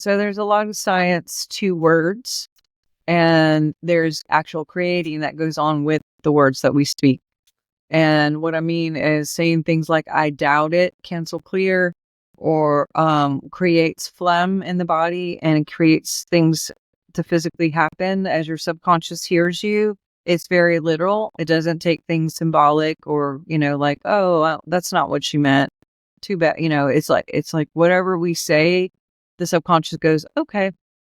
So there's a lot of science to words, and there's actual creating that goes on with the words that we speak. And what I mean is saying things like I doubt it, cancel clear, or creates phlegm in the body and creates things to physically happen as your subconscious hears you. It's very literal. It doesn't take things symbolic or, like, oh, well, that's not what she meant. Too bad. It's like whatever we say, the subconscious goes, okay.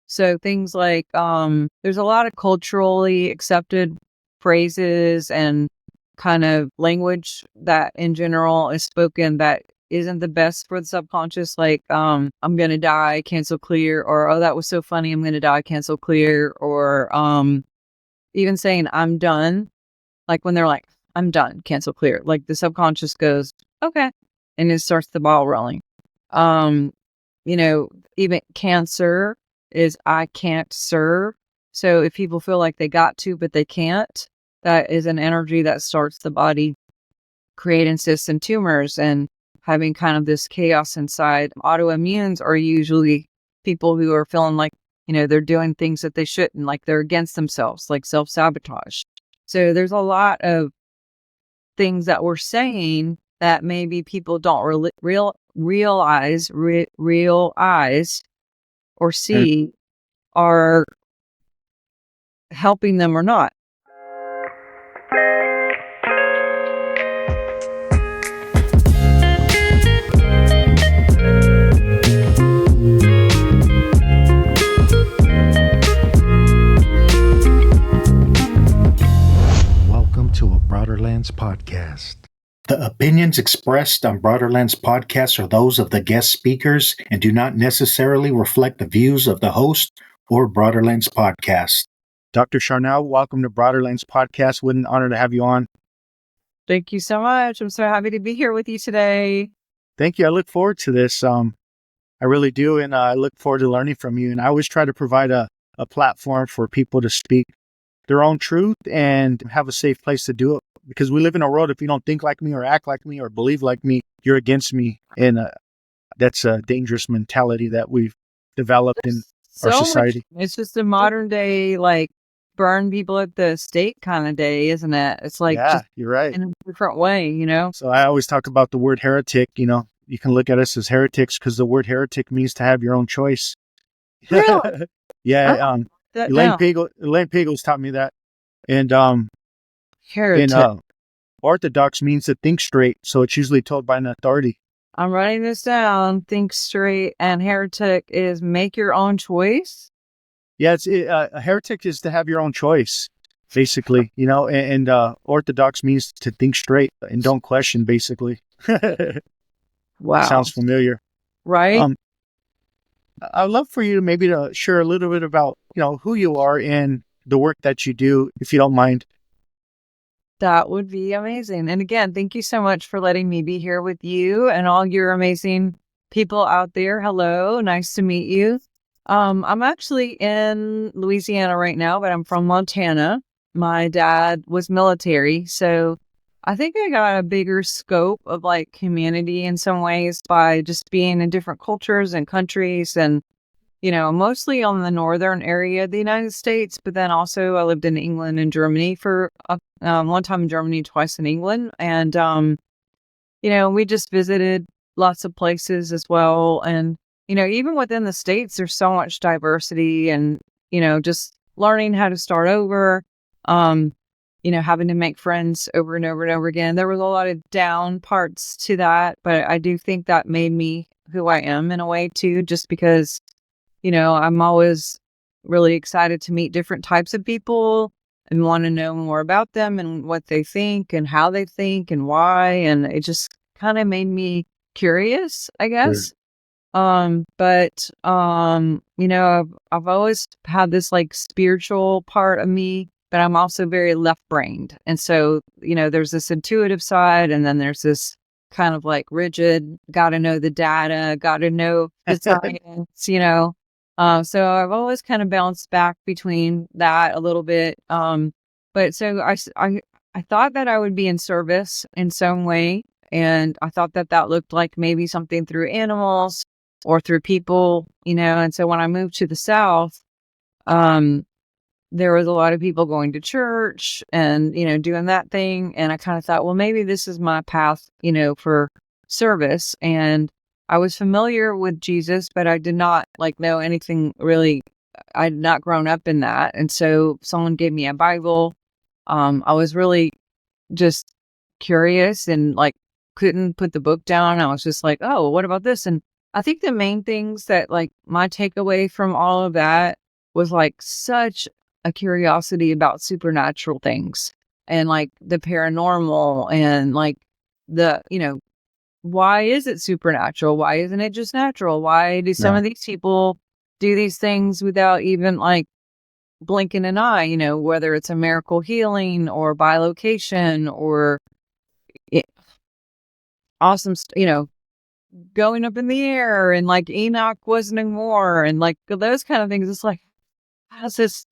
So things like there's a lot of culturally accepted phrases and kind of language that in general is spoken that isn't the best for the subconscious, like I'm gonna die, cancel clear, or oh, that was so funny, I'm gonna die, cancel clear, or even saying I'm done, like when they're like I'm done, cancel clear, like the subconscious goes okay, and it starts the ball rolling. Even cancer is I can't serve. So if people feel like they got to but they can't, that is an energy that starts the body creating cysts and tumors and having kind of this chaos inside. Autoimmunes are usually people who are feeling like, they're doing things that they shouldn't, like they're against themselves, like self-sabotage. So there's a lot of things that we're saying that maybe people don't realize or see are helping them or not. To a Broaderlenspodcast. The opinions expressed on Broaderlenspodcast are those of the guest speakers and do not necessarily reflect the views of the host or Broaderlenspodcast. Dr. Sharnael, welcome to Broaderlenspodcast. What an honor to have you on. Thank you so much. I'm so happy to be here with you today. Thank you. I look forward to this. I really do, and I look forward to learning from you. And I always try to provide a platform for people to speak their own truth and have a safe place to do it, because we live in a world, if you don't think like me or act like me or believe like me, you're against me, and that's a dangerous mentality that we've developed in our society. It's just a modern day, like, burn people at the stake kind of day, isn't it? It's like, just you're right, in a different way, So I always talk about the word heretic. You can look at us as heretics because the word heretic means to have your own choice. Really? Yeah. Elaine Pagels taught me that. And heretic. Orthodox means to think straight, so it's usually told by an authority. I'm writing this down. Think straight. And heretic is make your own choice. Yeah, a heretic is to have your own choice, basically. And orthodox means to think straight and don't question, basically. Wow, sounds familiar, right? I'd love for you to share a little bit about, who you are and the work that you do, if you don't mind. That would be amazing. And again, thank you so much for letting me be here with you and all your amazing people out there. Hello, nice to meet you. I'm actually in Louisiana right now, but I'm from Montana. My dad was military, so I think I got a bigger scope of like humanity in some ways by just being in different cultures and countries, and mostly on the northern area of the United States, but then also I lived in England and Germany for one time in Germany, twice in England, and we just visited lots of places as well. And even within the States, there's so much diversity, and just learning how to start over. Having to make friends over and over and over again. There was a lot of down parts to that, but I do think that made me who I am in a way too, just because, I'm always really excited to meet different types of people and want to know more about them and what they think and how they think and why. And it just kind of made me curious, I guess. Sure. I've always had this like spiritual part of me, but I'm also very left-brained. And so, there's this intuitive side, and then there's this kind of like rigid, got to know the data, got to know the science, So I've always kind of bounced back between that a little bit. But so I thought that I would be in service in some way. And I thought that looked like maybe something through animals. or through people, and so when I moved to the South, um, there was a lot of people going to church and, doing that thing. And I kind of thought, well, maybe this is my path, for service. And I was familiar with Jesus, but I did not know anything really. I had not grown up in that. And so someone gave me a Bible. I was really just curious and couldn't put the book down. I was just like, oh, what about this? And I think the main things that my takeaway from all of that was such a curiosity about supernatural things and the paranormal and the, why is it supernatural? Why isn't it just natural? Why do some Yeah. of these people do these things without even blinking an eye, whether it's a miracle healing or bilocation or it, awesome, going up in the air and Enoch wasn't anymore and those kind of things. It's how's this?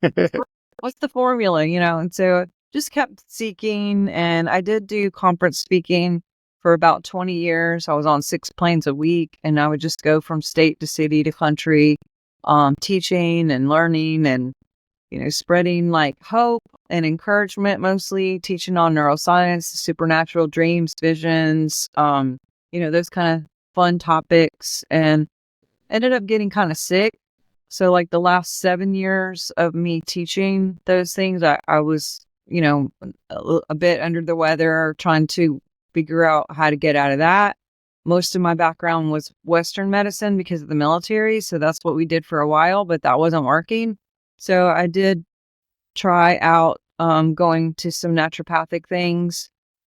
What's the formula, And so just kept seeking. And I did do conference speaking for about 20 years. I was on 6 planes a week and I would just go from state to city to country, teaching and learning and, spreading hope and encouragement, mostly teaching on neuroscience, supernatural dreams, visions, those kind of fun topics, and ended up getting kind of sick. So the last 7 years of me teaching those things, I was, a bit under the weather, trying to figure out how to get out of that. Most of my background was Western medicine because of the military. So that's what we did for a while, but that wasn't working. So I did try out going to some naturopathic things,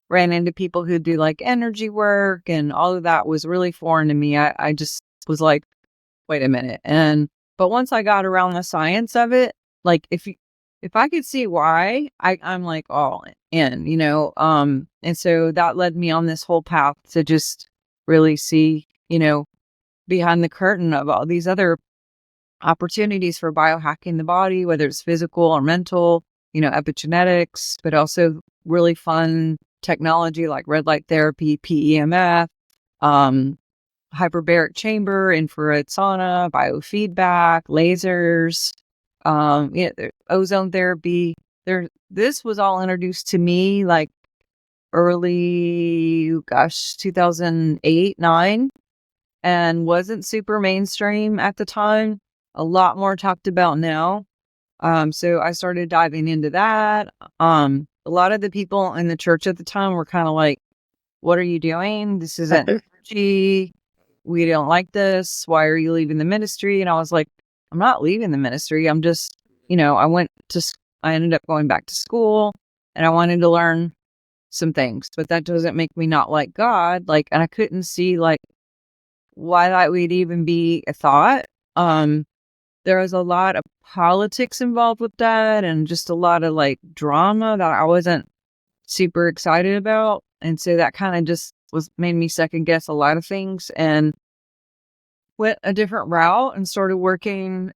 ran into people who do energy work, and all of that was really foreign to me. I just was like, wait a minute. But once I got around the science of it, if I could see why, I'm all in, and so that led me on this whole path to just really see, behind the curtain of all these other opportunities for biohacking the body, whether it's physical or mental, epigenetics, but also really fun technology like red light therapy, PEMF, hyperbaric chamber, infrared sauna, biofeedback, lasers, ozone therapy. This was all introduced to me early, 2008, 9, and wasn't super mainstream at the time. A lot more talked about now. So I started diving into that. A lot of the people in the church at the time were kind of like, what are you doing? This isn't energy. We don't like this. Why are you leaving the ministry? And I was like, I'm not leaving the ministry. I'm just, I ended up going back to school and I wanted to learn some things, but that doesn't make me not like God. And I couldn't see why that would even be a thought. There was a lot of politics involved with that and just a lot of drama that I wasn't super excited about. And so that kind of just made me second guess a lot of things and went a different route and started working,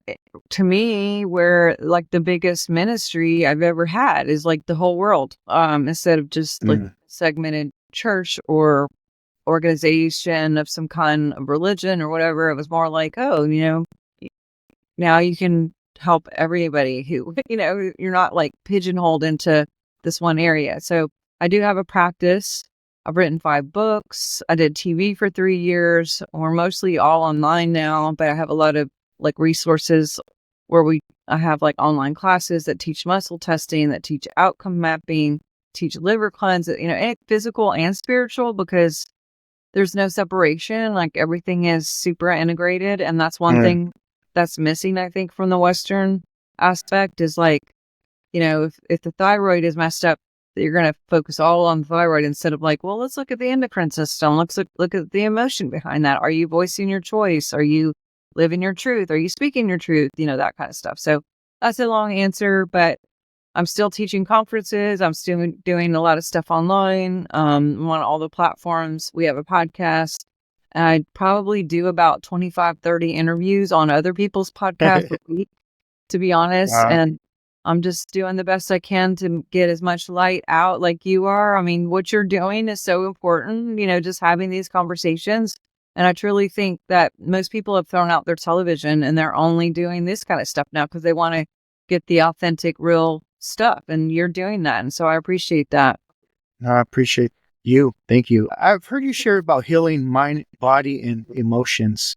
to me, where the biggest ministry I've ever had is the whole world, instead of just segmented church or organization of some kind of religion or whatever. It was more now you can help everybody who, you're not pigeonholed into this one area. So I do have a practice. I've written 5 books. I did TV for 3 years. We're mostly all online now, but I have a lot of resources where I have online classes that teach muscle testing, that teach outcome mapping, teach liver cleanse, and physical and spiritual, because there's no separation. Everything is super integrated. And that's one thing that's missing, I think, from the Western aspect is if the thyroid is messed up, you're going to focus all on the thyroid instead of well, let's look at the endocrine system. Let's look at the emotion behind that. Are you voicing your choice? Are you living your truth? Are you speaking your truth? That kind of stuff. So that's a long answer, but I'm still teaching conferences. I'm still doing a lot of stuff online. I'm on all the platforms. We have a podcast. And I probably do about 25, 30 interviews on other people's podcasts a week, to be honest. Wow. And I'm just doing the best I can to get as much light out like you are. I mean, what you're doing is so important, just having these conversations. And I truly think that most people have thrown out their television and they're only doing this kind of stuff now because they want to get the authentic, real stuff. And you're doing that. And so I appreciate that. I appreciate you. Thank you. I've heard you share about healing mind, body, and emotions,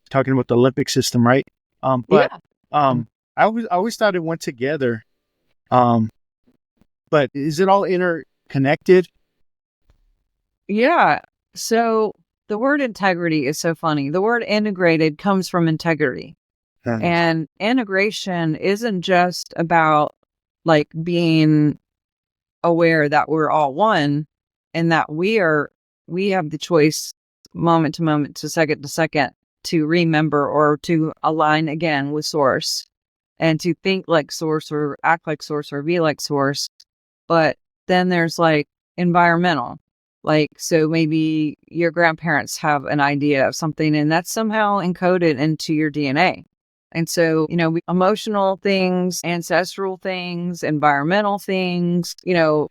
talking about the Olympic system, right? But Yeah. I always thought it went together. Um, but is it all interconnected? Yeah. So the word integrity is so funny. The word integrated comes from integrity. Uh, And integration isn't just about like being aware that we're all one and that we have the choice moment to second to remember or to align again with source and to think like source or act like source or be like source. But then there's like environmental. Like, so maybe your grandparents have an idea of something and that's somehow encoded into your DNA. And so, emotional things, ancestral things, environmental things, all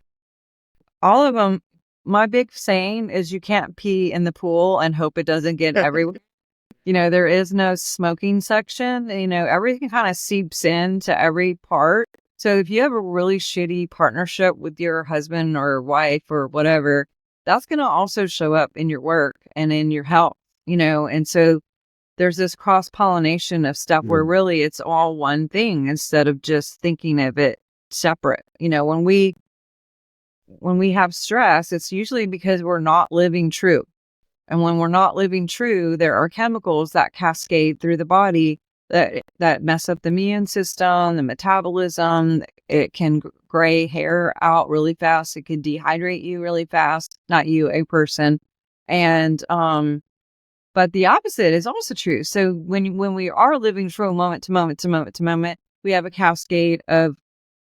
of them. My big saying is you can't pee in the pool and hope it doesn't get everywhere. There is no smoking section. Everything kind of seeps into every part. So if you have a really shitty partnership with your husband or wife or whatever, that's going to also show up in your work and in your health, and so there's this cross pollination of stuff where really it's all one thing instead of just thinking of it separate. When we have stress, it's usually because we're not living true. And when we're not living true, there are chemicals that cascade through the body that mess up the immune system, the metabolism. It can gray hair out really fast. It can dehydrate you really fast. Not you, a person. And but the opposite is also true. So when we are living from moment to moment to moment to moment, we have a cascade of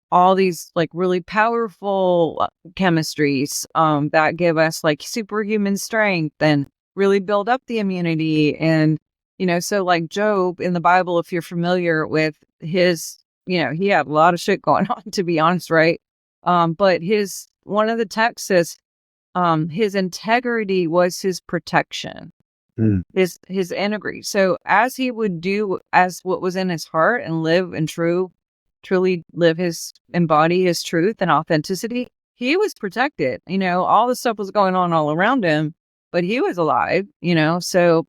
all these like really powerful chemistries that give us like superhuman strength and really build up the immunity. And, so like Job in the Bible, if you're familiar with his, he had a lot of shit going on, to be honest, right? But one of the texts says his integrity was his protection. His integrity. So as he would do as what was in his heart and live and truly embody his truth and authenticity, he was protected. All the stuff was going on all around him, but he was alive, so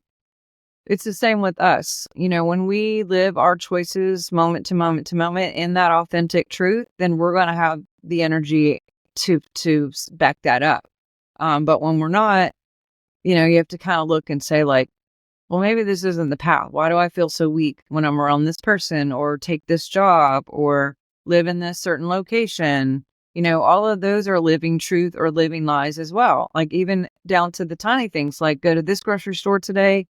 it's the same with us. When we live our choices moment to moment to moment in that authentic truth, then we're going to have the energy to back that up. But when we're not, you have to kind of look and say like, well, maybe this isn't the path. Why do I feel so weak when I'm around this person or take this job or live in this certain location? All of those are living truth or living lies as well. Like even down to the tiny things like go to this grocery store today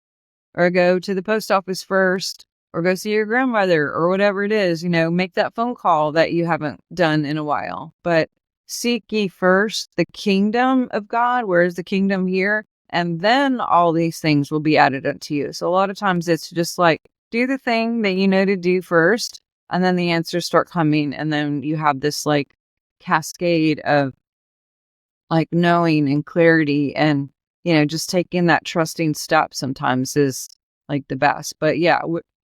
or go to the post office first or go see your grandmother or whatever it is, make that phone call that you haven't done in a while. But seek ye first the kingdom of God. Where is the kingdom here? And then all these things will be added unto you. So a lot of times it's just like, do the thing that you know to do first, and then the answers start coming. And then you have this like cascade of like knowing and clarity and, just taking that trusting step sometimes is like the best. But yeah,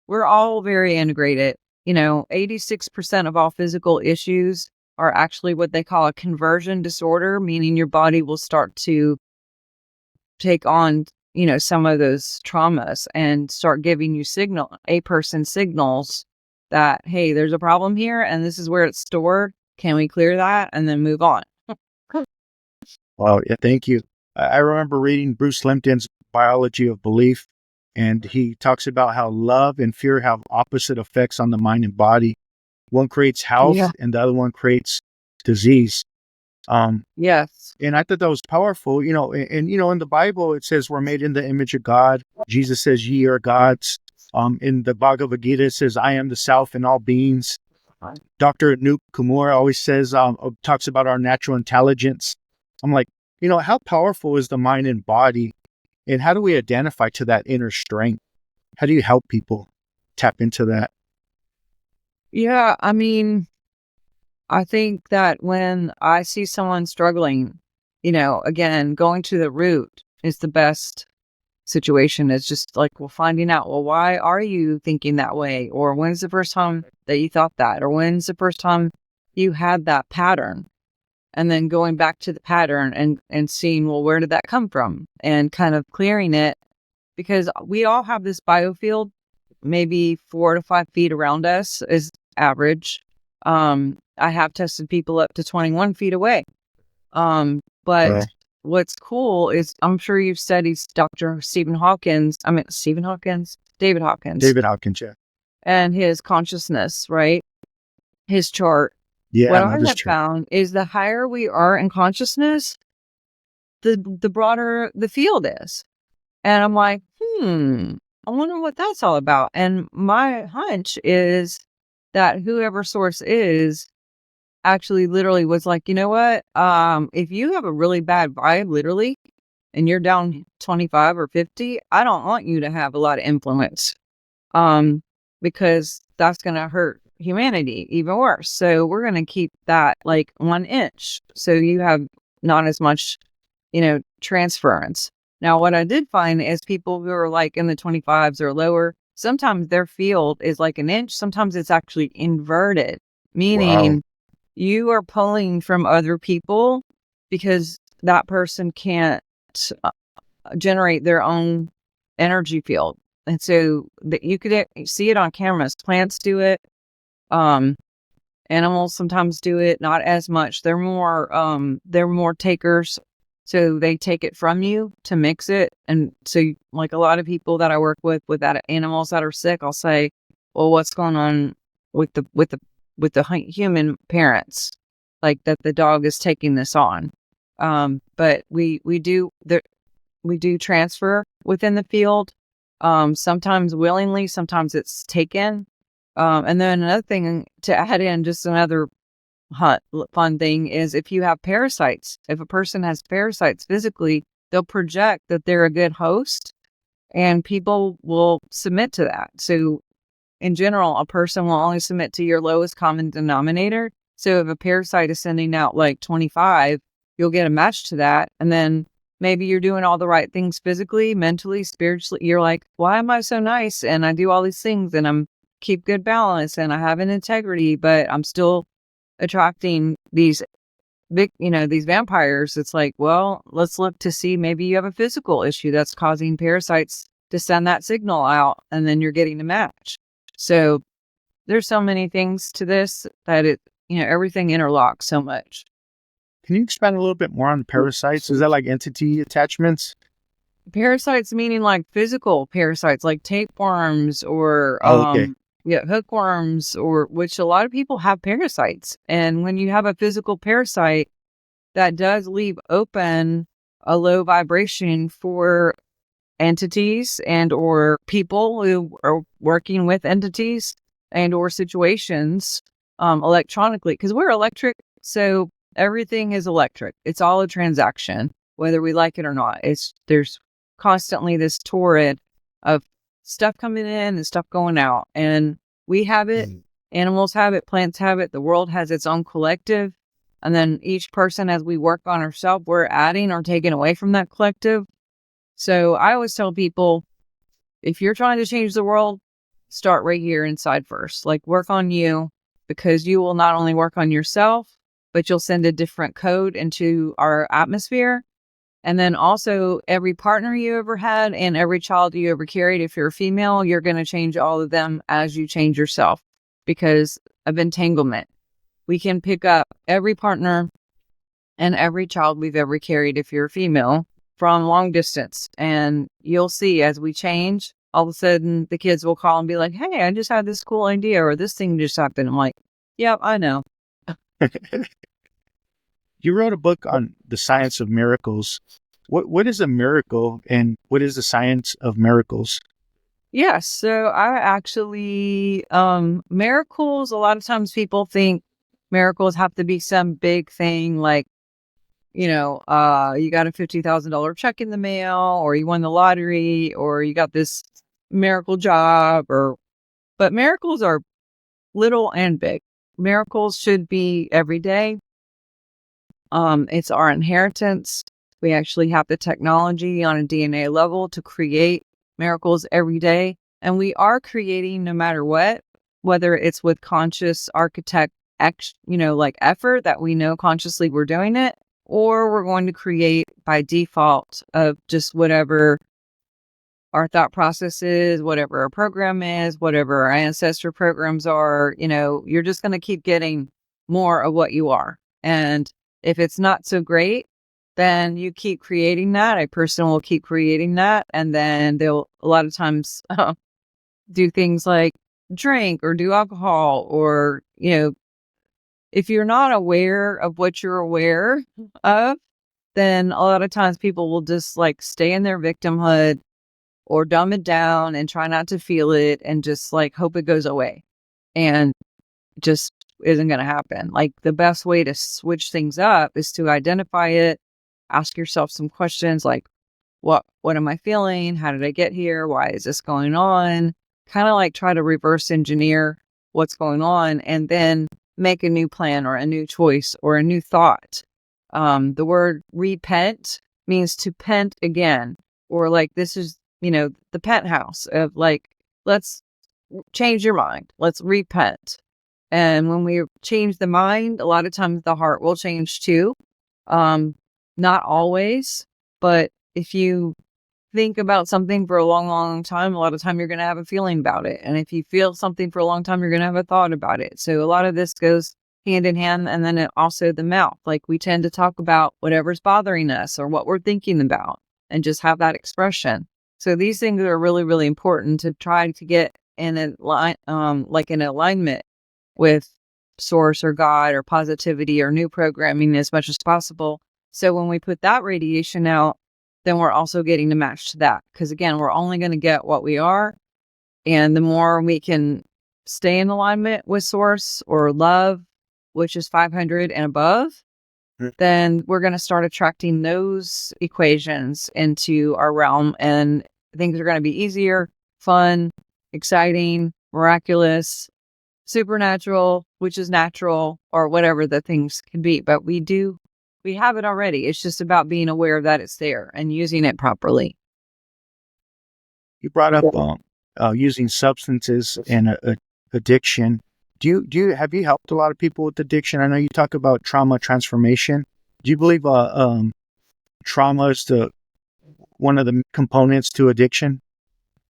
we're all very integrated. 86% of all physical issues are actually what they call a conversion disorder, meaning your body will start to take on, some of those traumas and start giving you a person signals that, hey, there's a problem here and this is where it's stored. Can we clear that and then move on? Well, yeah, thank you. I remember reading Bruce Limpton's Biology of Belief, and he talks about how love and fear have opposite effects on the mind and body. One creates health, Yeah. and the other one creates disease. Yes. And I thought that was powerful, and in the Bible, it says we're made in the image of God. Jesus says, ye are gods. In the Bhagavad Gita, it says, I am the self in all beings. Dr. Nuke Kumura always says, talks about our natural intelligence. I'm like, how powerful is the mind and body? And how do we identify to that inner strength? How do you help people tap into that? Yeah. I mean, I think that when I see someone struggling, again, going to the root is the best situation is just like, well, finding out, well, why are you thinking that way? Or when's the first time that you thought that? Or when's the first time you had that pattern? And then going back to the pattern and seeing, well, where did that come from? And kind of clearing it, because we all have this biofield, maybe 4 to 5 feet around us is average. I have tested people up to 21 feet away. But Right. what's cool is, I'm sure you've studied David Hawkins, David Hawkins, yeah. and his consciousness, right? His chart. Yeah, What I I know this have chart. found is the higher we are in consciousness, the broader the field is. And I'm like, I wonder what that's all about. And my hunch is that whoever source is actually literally was like, you know what? If you have a really bad vibe, literally, and you're down 25 or 50, I don't want you to have a lot of influence. Because that's going to hurt humanity even worse. So we're going to keep that like 1 inch. So you have not as much, transference. Now, what I did find is people who are like in the 25s or lower, sometimes their field is like 1 inch. Sometimes it's actually inverted, Wow. meaning you are pulling from other people because that person can't generate their own energy field. And so you could see it on cameras. Plants do it. Animals sometimes do it, not as much. They're more takers. So they take it from you to mix it. And so like a lot of people that I work with that animals that are sick, I'll say, well, what's going on with the human parents? Like that the dog is taking this on. But we do transfer within the field. Sometimes willingly, sometimes it's taken. And then another thing to add in, just another fun thing is if you have parasites, if a person has parasites physically, they'll project that they're a good host and people will submit to that. So in general, a person will only submit to your lowest common denominator. So if a parasite is sending out like 25, you'll get a match to that. And then maybe you're doing all the right things physically, mentally, spiritually. You're like, why am I so nice? And I do all these things and I'm keep good balance and I have an integrity, but I'm still attracting these big, these vampires. It's like, well, let's look to see maybe you have a physical issue that's causing parasites to send that signal out and then you're getting a match. So there's so many things to this that everything interlocks so much. Can you expand a little bit more on the parasites? Is that like entity attachments? Parasites meaning like physical parasites, like tapeworms or Oh, okay. hookworms, or which a lot of people have parasites. And when you have a physical parasite, that does leave open a low vibration for entities and or people who are working with entities and or situations electronically, because we're electric. So everything is electric. It's all a transaction, whether we like it or not. There's constantly this torrent of stuff coming in and stuff going out, and we have it. Animals have it, plants have it, the world has its own collective. And then each person, as we work on ourselves, we're adding or taking away from that collective. So I always tell people, if you're trying to change the world, start right here inside first. Like work on you, because you will not only work on yourself, but you'll send a different code into our atmosphere. And then also every partner you ever had and every child you ever carried, if you're a female, you're going to change all of them as you change yourself because of entanglement. We can pick up every partner and every child we've ever carried, if you're a female, from long distance. And you'll see as we change, all of a sudden the kids will call and be like, hey, I just had this cool idea, or this thing just happened. I'm like, yep, I know. You wrote a book on the science of miracles. What is a miracle and what is the science of miracles? Yes. So I actually, miracles, a lot of times people think miracles have to be some big thing like, you got a $50,000 check in the mail, or you won the lottery, or you got this miracle job, but miracles are little and big. Miracles should be every day. It's our inheritance. We actually have the technology on a DNA level to create miracles every day. And we are creating no matter what, whether it's with conscious architect, like effort that we know consciously we're doing it, or we're going to create by default of just whatever our thought process is, whatever our program is, whatever our ancestor programs are. You're just going to keep getting more of what you are. And if it's not so great, then you keep creating that. A person will keep creating that. And then they'll a lot of times do things like drink or do alcohol, or, if you're not aware of what you're aware of, then a lot of times people will just like stay in their victimhood or dumb it down and try not to feel it and just like hope it goes away. And just isn't going to happen. Like, the best way to switch things up is to identify it, ask yourself some questions like, what am I feeling? How did I get here? Why is this going on? Kind of like try to reverse engineer what's going on, and then make a new plan or a new choice or a new thought. The word repent means to pent again, or like, this is, the penthouse of like, let's change your mind. Let's repent. And when we change the mind, a lot of times the heart will change too. Not always, but if you think about something for a long, long time, a lot of time you're going to have a feeling about it. And if you feel something for a long time, you're going to have a thought about it. So a lot of this goes hand in hand. And then also the mouth, like, we tend to talk about whatever's bothering us or what we're thinking about and just have that expression. So these things are really, really important to try to get in a line, like in alignment with source or God or positivity or new programming as much as possible. So when we put that radiation out, then we're also getting to match to that. Because again, we're only going to get what we are. And the more we can stay in alignment with source or love, which is 500 and above, then we're going to start attracting those equations into our realm, and things are going to be easier, fun, exciting, miraculous, supernatural, which is natural, or whatever the things can be. But we have it already. It's just about being aware that it's there and using it properly. You brought up using substances and addiction. Have you helped a lot of people with addiction? I know you talk about trauma transformation. Do you believe trauma is one of the components to addiction?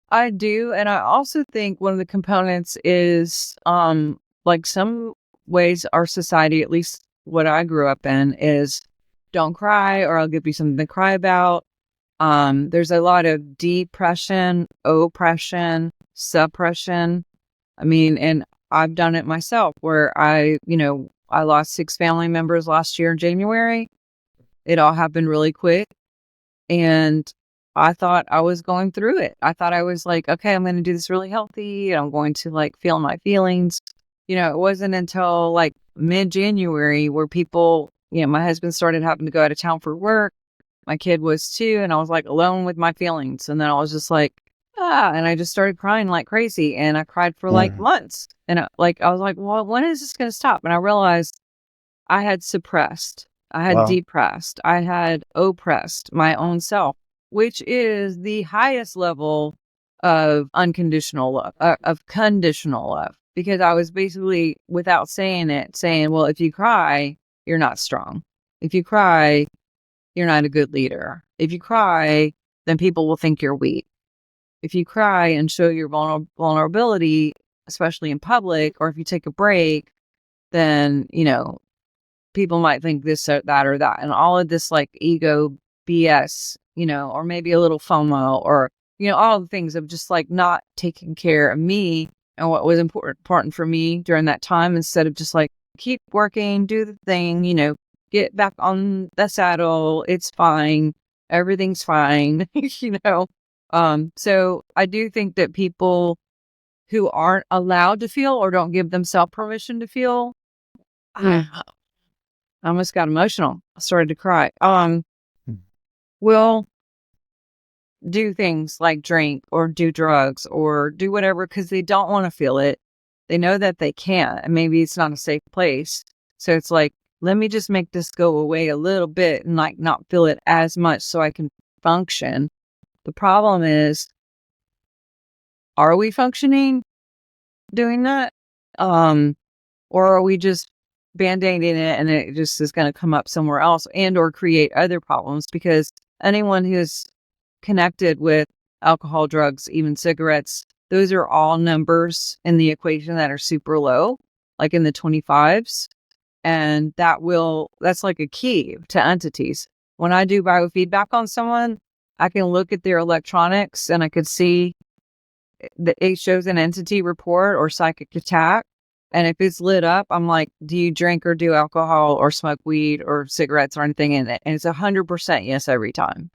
I do, and I also think one of the components is like, some ways our society, at least what I grew up in, is don't cry or I'll give you something to cry about. There's a lot of depression, oppression, suppression. I mean, and I've done it myself, where I lost 6 family members last year in January. It all happened really quick. And I thought I was going through it. I thought I was like, okay, I'm going to do this really healthy. I'm going to like feel my feelings. It wasn't until like mid-January where people, my husband started having to go out of town for work. My kid was too. And I was like alone with my feelings. And then I was just like, and I just started crying like crazy. And I cried for like months. And I was like, well, when is this going to stop? And I realized I had suppressed, I had depressed, I had oppressed my own self, which is the highest level of unconditional love, of conditional love. Because I was basically, without saying it, saying, well, if you cry, you're not strong. If you cry, you're not a good leader. If you cry, then people will think you're weak. If you cry and show your vulnerability, especially in public, or if you take a break, then, people might think this or that or that. And all of this like ego BS, or maybe a little FOMO, or, all the things of just like not taking care of me and what was important for me during that time, instead of just like keep working, do the thing, get back on the saddle. It's fine. Everything's fine. So I do think that people who aren't allowed to feel or don't give themselves permission to feel, I almost got emotional. I started to cry. Will do things like drink or do drugs or do whatever because they don't want to feel it. They know that they can't, and maybe it's not a safe place. So it's like let me just make this go away a little bit and like not feel it as much so I can function. The problem is, are we functioning doing that? Or are we just band-aiding it and it just is going to come up somewhere else and or create other problems? Because anyone who's connected with alcohol, drugs, even cigarettes, those are all numbers in the equation that are super low, like in the 25s. And that's like a key to entities. When I do biofeedback on someone, I can look at their electronics and I could see that it shows an entity report or psychic attack. And if it's lit up, I'm like, do you drink or do alcohol or smoke weed or cigarettes or anything in it? And it's 100% yes every time.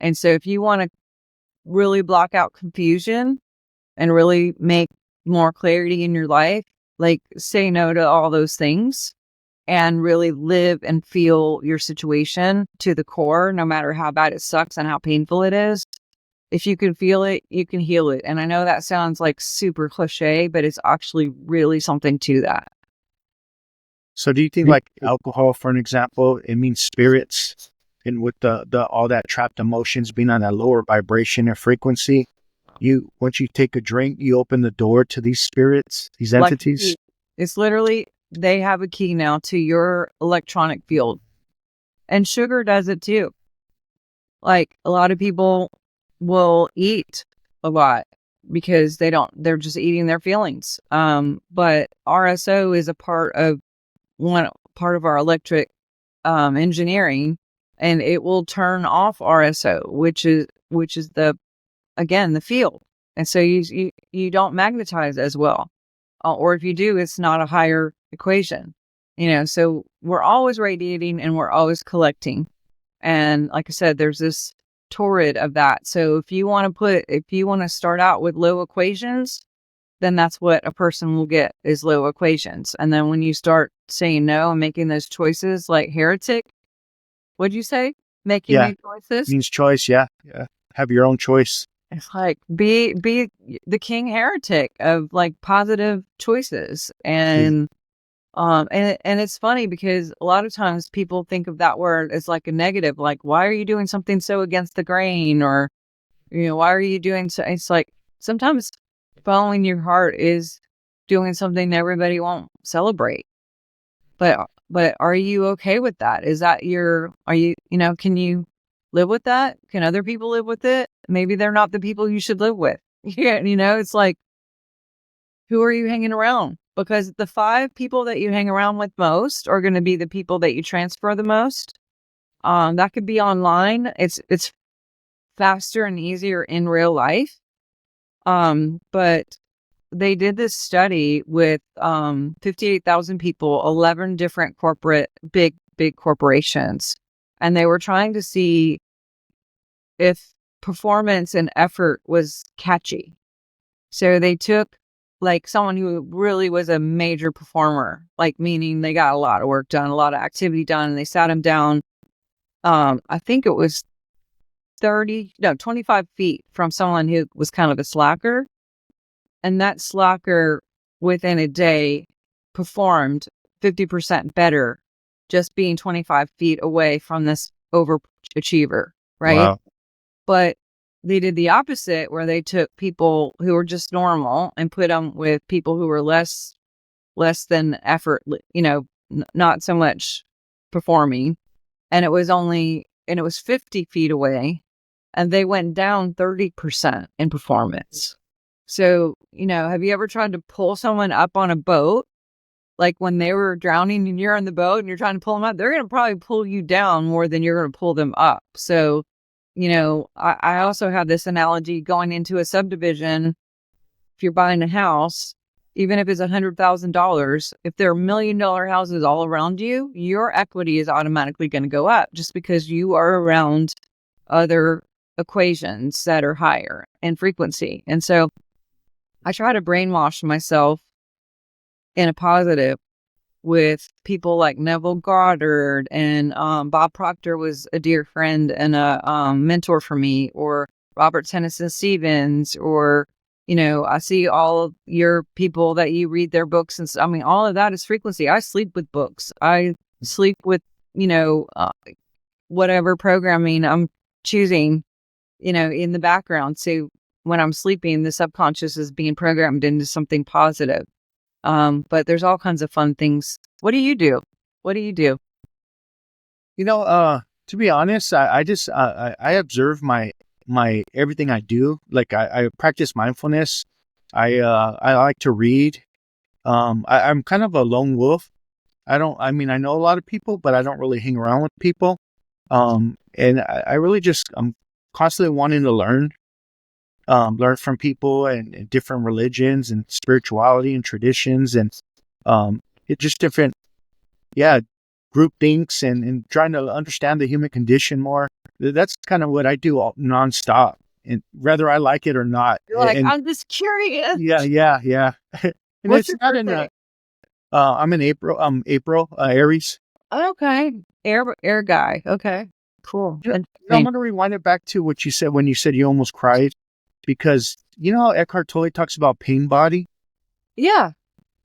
And so if you want to really block out confusion and really make more clarity in your life, like say no to all those things and really live and feel your situation to the core, no matter how bad it sucks and how painful it is. If you can feel it, you can heal it. And I know that sounds like super cliche, but it's actually really something to that. So do you think like alcohol, for an example, it means spirits, and with the all that trapped emotions being on that lower vibration and frequency, once you take a drink, you open the door to these spirits, these entities? It's literally, they have a key now to your electronic field. And sugar does it too. Like a lot of people will eat a lot because they're just eating their feelings. But RSO is a part of our electric engineering, and it will turn off RSO, which is the field. And so you don't magnetize as well. Or if you do, it's not a higher equation, so we're always radiating and we're always collecting. And like I said, there's this torrid of that. So if you want to start out with low equations, then that's what a person will get is low equations. And then when you start saying no and making those choices like heretic, what'd you say? Making new choices? Means choice, yeah. Have your own choice. It's like be the king heretic of like positive choices. And and it's funny because a lot of times people think of that word as like a negative, like why are you doing something so against the grain, or why are you doing so? It's like sometimes following your heart is doing something everybody won't celebrate. But are you okay with that? Is that can you live with that? Can other people live with it? Maybe they're not the people you should live with. Yeah, it's like, who are you hanging around? Because the 5 people that you hang around with most are going to be the people that you transfer the most. That could be online. It's faster and easier in real life. But they did this study with 58,000 people, 11 different big corporations, and they were trying to see if performance and effort was catchy. So they took like someone who really was a major performer, like meaning they got a lot of work done, a lot of activity done, and they sat him down. I think it was 25 feet from someone who was kind of a slacker. And that slacker within a day performed 50% better just being 25 feet away from this overachiever, right? Wow. But they did the opposite, where they took people who were just normal and put them with people who were less than effort, not so much performing. And it was 50 feet away, and they went down 30% in performance. So, have you ever tried to pull someone up on a boat? Like when they were drowning and you're on the boat and you're trying to pull them up, they're going to probably pull you down more than you're going to pull them up. So, I also have this analogy going into a subdivision. If you're buying a house, even if it's $100,000, if there are $1 million houses all around you, your equity is automatically going to go up just because you are around other equations that are higher in frequency. And so I try to brainwash myself in a positive with people like Neville Goddard, and Bob Proctor was a dear friend and a mentor for me, or Robert Tennyson Stevens, or, I see all of your people that you read their books. And all of that is frequency. I sleep with books. I sleep with, whatever programming I'm choosing, in the background. So when I'm sleeping, the subconscious is being programmed into something positive. But there's all kinds of fun things. What do you do? What do you do? To be honest, I observe my everything I do. Like I practice mindfulness. I like to read. I'm kind of a lone wolf. I mean, I know a lot of people, but I don't really hang around with people. And I really I'm constantly wanting to learn from people and different religions and spirituality and traditions and, it just different, yeah, group thinks and trying to understand the human condition more. That's kind of what I do nonstop, and whether I like it or not. You're like, And I'm just curious. yeah. And What's it's your not in birthday? I'm in April, Aries. Okay. Air guy. Okay. Cool. I'm going to rewind it back to what you said when you said you almost cried, because how Eckhart Tolle talks about pain body. Yeah.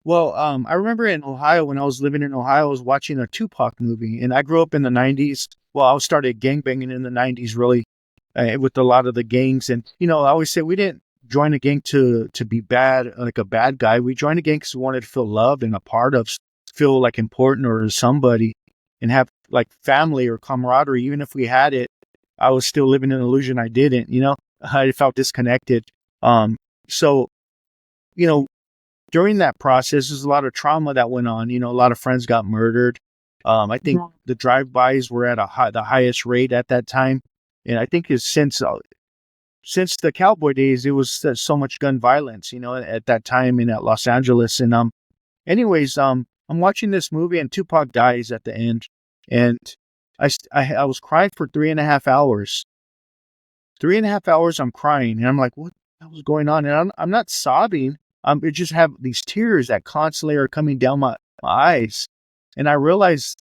Well, I remember in Ohio, when I was living in Ohio, I was watching a Tupac movie, and I grew up in the 90s. Well, I started gangbanging in the 90s, really, with a lot of the gangs. And, I always say we didn't join a gang to be bad, like a bad guy. We joined a gang because we wanted to feel loved and a part of, feel like important or somebody, and have like family or camaraderie. Even if we had it, I was still living in an illusion I didn't, I felt disconnected. So, during that process, there's a lot of trauma that went on. A lot of friends got murdered. I think the drive-bys were at the highest rate at that time, and I think it's since the cowboy days, it was so much gun violence. At that time in Los Angeles. And anyways, I'm watching this movie and Tupac dies at the end, and I was crying for 3.5 hours. 3.5 hours, I'm crying, and I'm like, what the hell was going on? And I'm not sobbing. I just have these tears that constantly are coming down my eyes. And I realized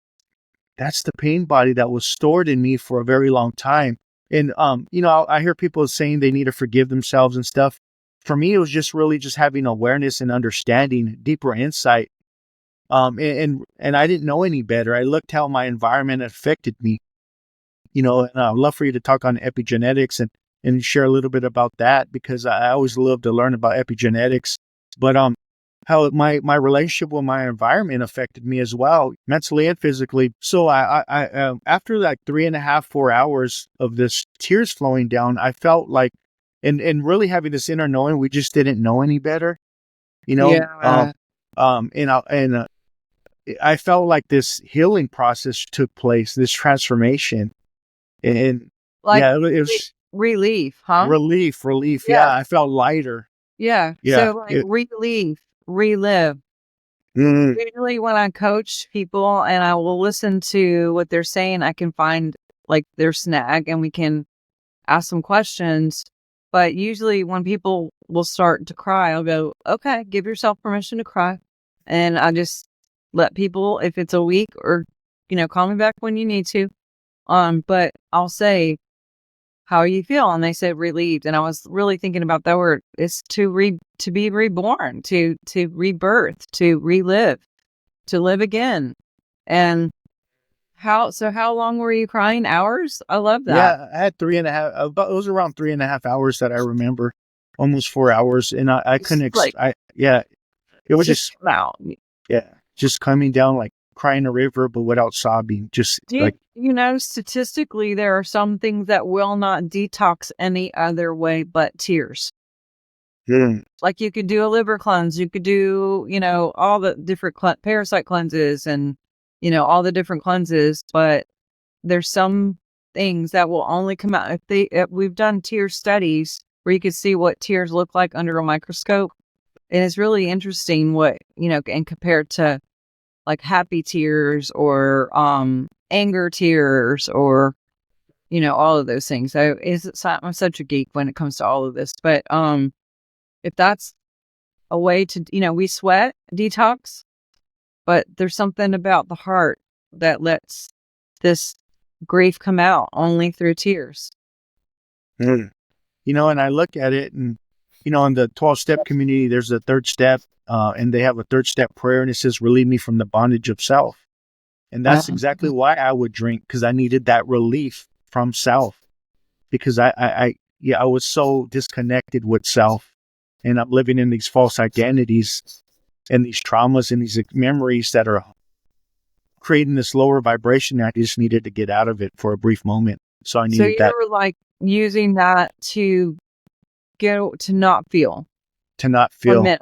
that's the pain body that was stored in me for a very long time. And, I hear people saying they need to forgive themselves and stuff. For me, it was just really just having awareness and understanding, deeper insight. And I didn't know any better. I looked how my environment affected me, and I'd love for you to talk on epigenetics and share a little bit about that, because I always love to learn about epigenetics. But how my relationship with my environment affected me as well, mentally and physically. So I after like 3.5, 4 hours of this tears flowing down, I felt like, and really having this inner knowing, we just didn't know any better, you know. Yeah. I felt like this healing process took place, this transformation, and Like yeah, it was relief, huh? relief. Yeah. Yeah, I felt lighter. Yeah. Yeah. So like relief, relive. Mm, Usually when I coach people and I will listen to what they're saying, I can find like their snag and we can ask some questions. But usually when people will start to cry, I'll go, okay, give yourself permission to cry. And I just let people, if it's a week or, call me back when you need to. But I'll say, how you feel? And they said relieved. And I was really thinking about that word. It's to be reborn, to rebirth, to relive, to live again. And how long were you crying? Hours? I love that. yeah, I had 3.5. About, it was around 3.5 hours that I remember, almost 4 hours, and I couldn't. Like Yeah, it was just, come out. yeah, just coming down like crying a river, but without sobbing. Just like, Statistically, there are some things that will not detox any other way but tears. mm, Like you could do a liver cleanse, you could do, all the different parasite cleanses and, all the different cleanses, but there's some things that will only come out if we've done tear studies where you could see what tears look like under a microscope. And it's really interesting what, and compared to like happy tears or anger tears or all of those things. So I'm such a geek when it comes to all of this. But if that's a way to we sweat detox, but there's something about the heart that lets this grief come out only through tears. mm. And I look at it, and in the 12-step community, there's a third step, and they have a third step prayer, and it says, "Relieve me from the bondage of self." And that's exactly why I would drink, because I needed that relief from self. Because I was so disconnected with self, and I'm living in these false identities and these traumas and these memories that are creating this lower vibration. I just needed to get out of it for a brief moment. So I So needed that you're like using that to to not feel to not for a feel, minute.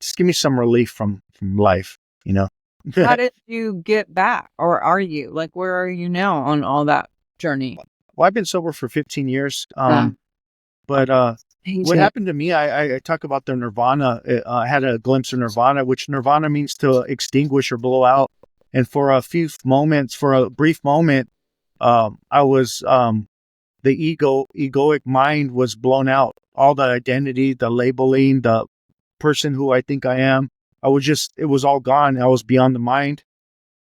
just give me some relief from life, you know? How did you get back? Or are you? Like, where are you now on all that journey? Well, I've been sober for 15 years. Uh, But what Ancient. happened to me, I talk about the nirvana. I had a glimpse of nirvana, which nirvana means to extinguish or blow out. And for a few moments, for a brief moment, I was, the egoic mind was blown out. All the identity, the labeling, the person who I think I am, it was all gone. I was beyond the mind.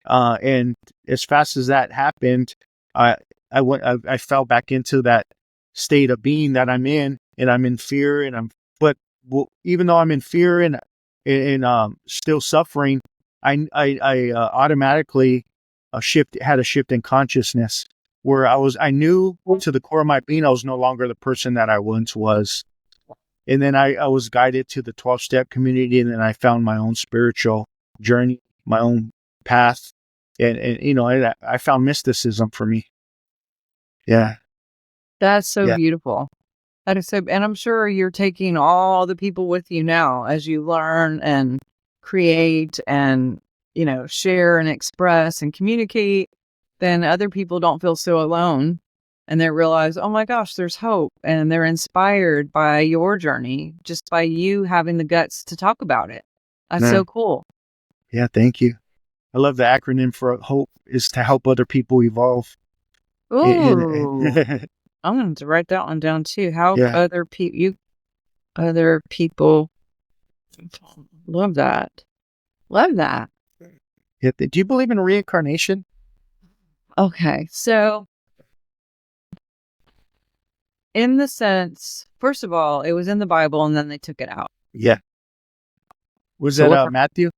And as fast as that happened, I, I fell back into that state of being that I'm in, and I'm in fear, but even though I'm in fear and still suffering, I automatically had a shift in consciousness where I knew to the core of my being, I was no longer the person that I once was. And then I was guided to the 12-step community, and then I found my own spiritual journey, my own path. And I found mysticism for me. Yeah. That's so Yeah. beautiful. That is so, and I'm sure you're taking all the people with you now as you learn and create and, share and express and communicate. Then other people don't feel so alone, and they realize, oh my gosh, there's hope, and they're inspired by your journey just by you having the guts to talk about it. That's Yeah. so cool. Yeah. Thank you. I love the acronym for hope is to help other people evolve. Ooh, I'm going to write that one down too. Help Yeah. other people. Love that. Love that. Yeah. Do you believe in reincarnation? Okay. So, in the sense, first of all, it was in the Bible and then they took it out. Yeah. Was So, that Matthew,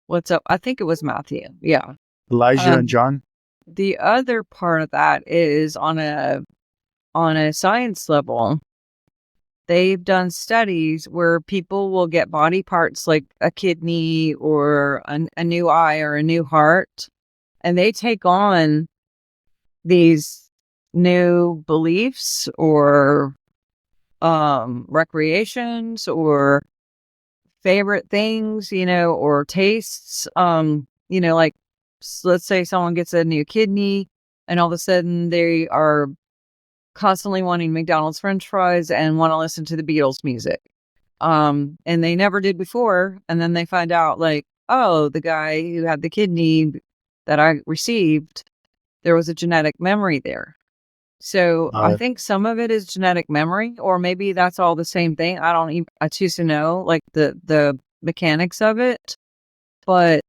what's up? I think it was Matthew. Yeah. Elijah, and John? The other part of that is on a science level. They've done studies where people will get body parts like a kidney or a new eye or a new heart, and they take on these new beliefs or recreations or favorite things, or tastes. Like let's say someone gets a new kidney and all of a sudden they are constantly wanting McDonald's French fries and want to listen to the Beatles music. And they never did before. And then they find out like, oh, the guy who had the kidney that I received, there was a genetic memory there. So I think some of it is genetic memory, or maybe that's all the same thing. I choose to know like the mechanics of it. But,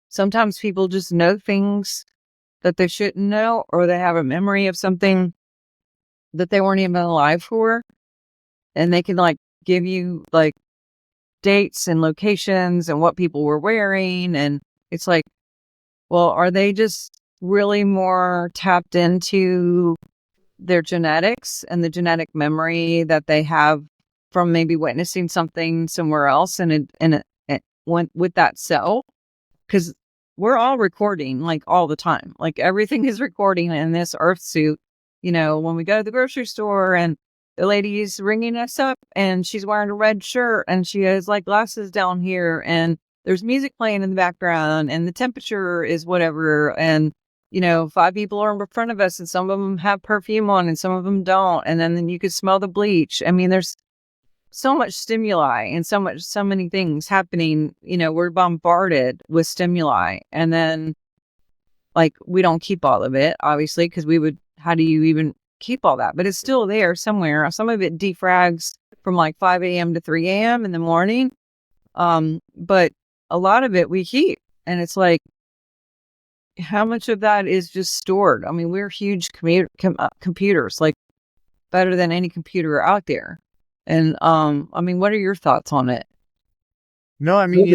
sometimes people just know things that they shouldn't know, or they have a memory of something that they weren't even alive for. And they can like give you like dates and locations and what people were wearing. And it's like, well, are they just really more tapped into their genetics and the genetic memory that they have from maybe witnessing something somewhere else it went with that cell? Because we're all recording like all the time. Like everything is recording in this earth suit. When we go to the grocery store and the lady's ringing us up and she's wearing a red shirt and she has like glasses down here and there's music playing in the background and the temperature is whatever. And, 5 people are in front of us and some of them have perfume on and some of them don't. And then you could smell the bleach. I mean, there's so much stimuli and so many things happening. We're bombarded with stimuli, and then like we don't keep all of it, obviously, because how do you even keep all that? But it's still there somewhere. Some of it defrags from like 5 a.m. to 3 a.m. in the morning. But a lot of it we keep, and it's like, how much of that is just stored? I mean, we're huge computers, like better than any computer out there. And I mean, what are your thoughts on it? No, I mean,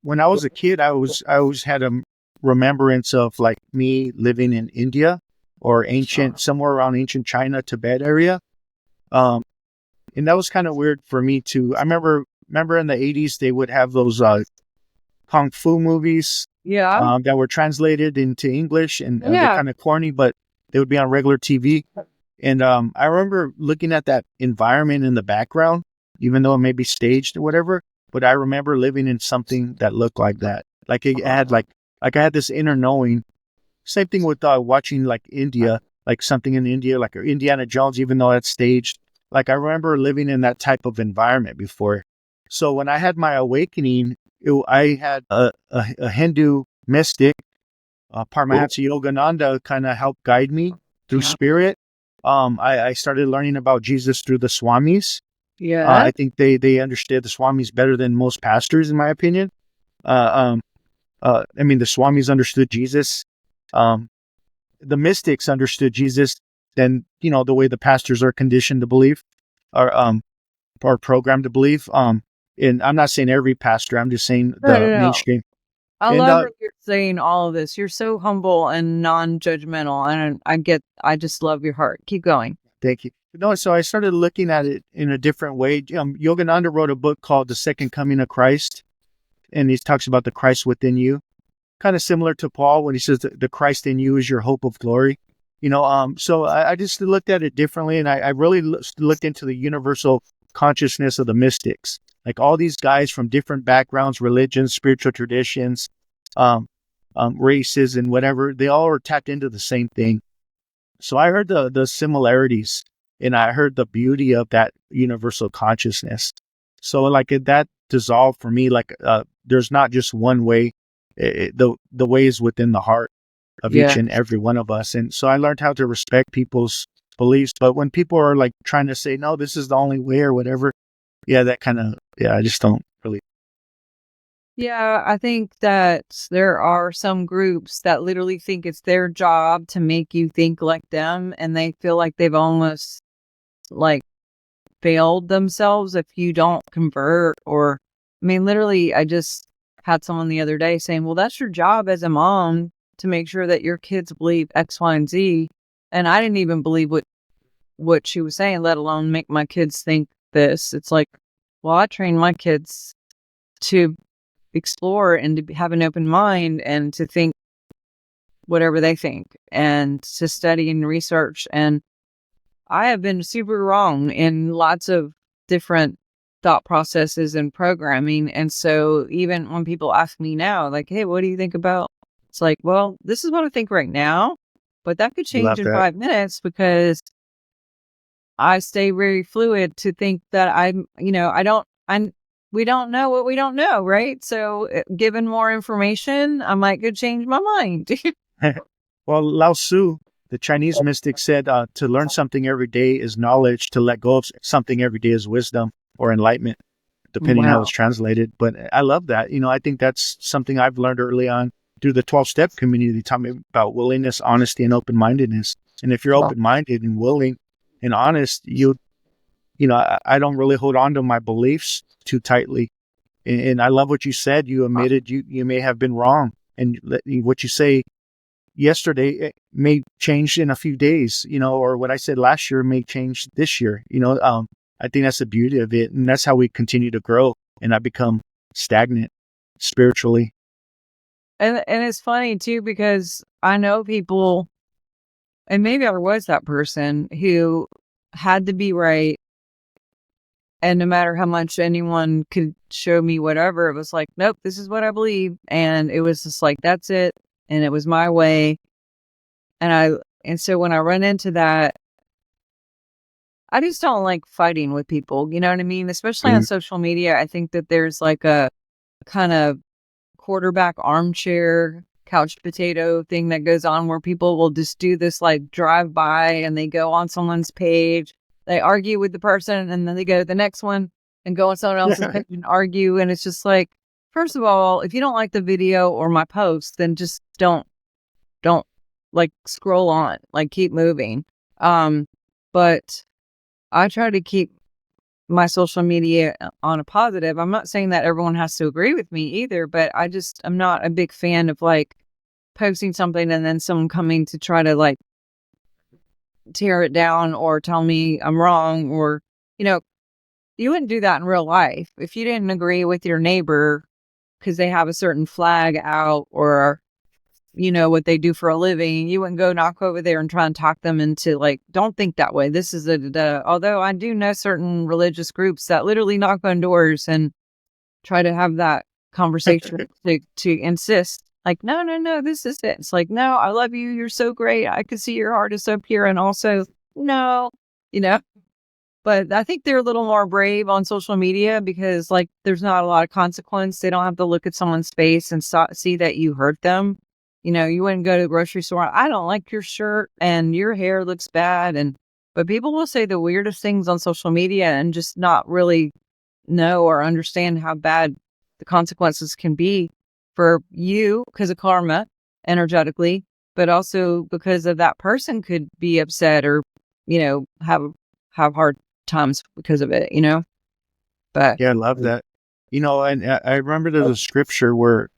when I was a kid, I always had a remembrance of like me living in India or somewhere around ancient China, Tibet area. Um, and that was kind of weird for me too. I remember in the 80s, they would have those kung fu movies Yeah. that were translated into English, and they're Yeah. kind of corny, but they would be on regular TV. And I remember looking at that environment in the background, even though it may be staged or whatever. But I remember living in something that looked like that. Like it had like I had this inner knowing. Same thing with watching like India, like something in India, like Indiana Jones, even though that's staged. Like I remember living in that type of environment before. So when I had my awakening, I had a Hindu mystic, Paramahansa Yogananda, kind of helped guide me through spirit. I started learning about Jesus through the Swamis. Yeah. I think they understood the Swamis better than most pastors, in my opinion. Uh, I mean, the Swamis understood Jesus. Um, the mystics understood Jesus than the way the pastors are conditioned to believe, or programmed to believe. And I'm not saying every pastor. I'm just saying No, the no, no. mainstream. I And love that you're saying all of this. You're so humble and non-judgmental, and I just love your heart. Keep going. thank you. No, so I started looking at it in a different way. Yogananda wrote a book called The Second Coming of Christ, and he talks about the Christ within you, kind of similar to Paul when he says the Christ in you is your hope of glory. So I just looked at it differently, and I really looked into the universal consciousness of the mystics, like all these guys from different backgrounds, religions, spiritual traditions, um, races, and whatever. They all are tapped into the same thing. So I heard the similarities, and I heard the beauty of that universal consciousness. So like that dissolved for me. Like there's not just one way. The way is within the heart of each Yeah. and every one of us. And so I learned how to respect people's beliefs. But when people are like trying to say, no, this is the only way or whatever, I just don't really. Yeah, I think that there are some groups that literally think it's their job to make you think like them, and they feel like they've almost like failed themselves if you don't convert. Or I mean, literally, I just had someone the other day saying, well, that's your job as a mom to make sure that your kids believe X, Y, and Z. And I didn't even believe what she was saying, let alone make my kids think this. It's like, well, I train my kids to explore and to have an open mind and to think whatever they think and to study and research. And I have been super wrong in lots of different thought processes and programming. And so even when people ask me now, like, hey, what do you think about? It's like, well, this is what I think right now, but that could change Love in that. 5 minutes because I stay very fluid to think that we don't know what we don't know, right? So given more information, I might could change my mind. Well, Lao Tzu, the Chinese mystic, said to learn something every day is knowledge, to let go of something every day is wisdom or enlightenment, depending how Wow. it's translated. But I love that. I think that's something I've learned early on through the 12-step community. They taught me about willingness, honesty, and open-mindedness. And if you're open-minded and willing and honest, I don't really hold on to my beliefs too tightly. And I love what you said. You admitted you may have been wrong. And what you say yesterday it may change in a few days, or what I said last year may change this year. I think that's the beauty of it. And that's how we continue to grow and not become stagnant spiritually. And it's funny too because I know people, and maybe I was that person who had to be right. And no matter how much anyone could show me whatever, it was like, nope, this is what I believe. And it was just like, that's it. And it was my way. And so when I run into that, I just don't like fighting with people. You know what I mean? Especially on Mm. social media. I think that there's like a kind of quarterback armchair couch potato thing that goes on where people will just do this like drive by and they go on someone's page, they argue with the person, and then they go to the next one and go on someone else's page and argue. And it's just like, first of all, if you don't like the video or my post, then just don't like scroll on, like keep moving. But I try to keep my social media on a positive. I'm not saying that everyone has to agree with me either, but I'm not a big fan of like posting something and then someone coming to try to like tear it down or tell me I'm wrong, or, you know, you wouldn't do that in real life. If you didn't agree with your neighbor because they have a certain flag out, or, what they do for a living, you wouldn't go knock over there and try and talk them into like, don't think that way. This is although I do know certain religious groups that literally knock on doors and try to have that conversation to insist like, no, no, no, this is it. It's like, no, I love you. You're so great. I can see your heart is so pure. And also, no, you know, but I think they're a little more brave on social media because like there's not a lot of consequence. They don't have to look at someone's face and see that you hurt them. You wouldn't go to the grocery store. I don't like your shirt and your hair looks bad. But people will say the weirdest things on social media and just not really know or understand how bad the consequences can be for you because of karma energetically, but also because of that person could be upset or, have hard times because of it, but Yeah, I love that. And I remember there's a scripture where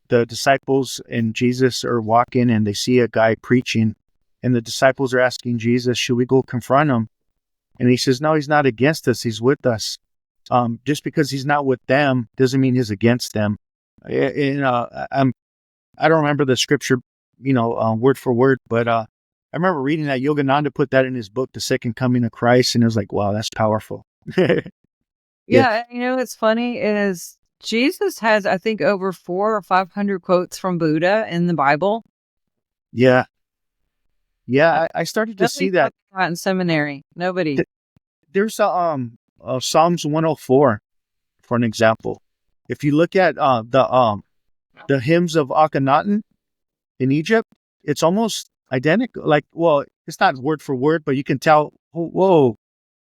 the disciples and Jesus are walking and they see a guy preaching, and the disciples are asking Jesus, should we go confront him? And he says, no, he's not against us. He's with us. Just because he's not with them doesn't mean he's against them. I don't remember the scripture, word for word, but I remember reading that Yogananda put that in his book, The Second Coming of Christ, and it was like, wow, that's powerful. Yeah. yeah, what's funny is Jesus has, I think, over 400 or 500 quotes from Buddha in the Bible. Yeah. Yeah, I started to see that. Not in seminary. Nobody. There's Psalms 104, for an example. If you look at the hymns of Akhenaten in Egypt, it's almost identical. Like, well, it's not word for word, but you can tell, whoa,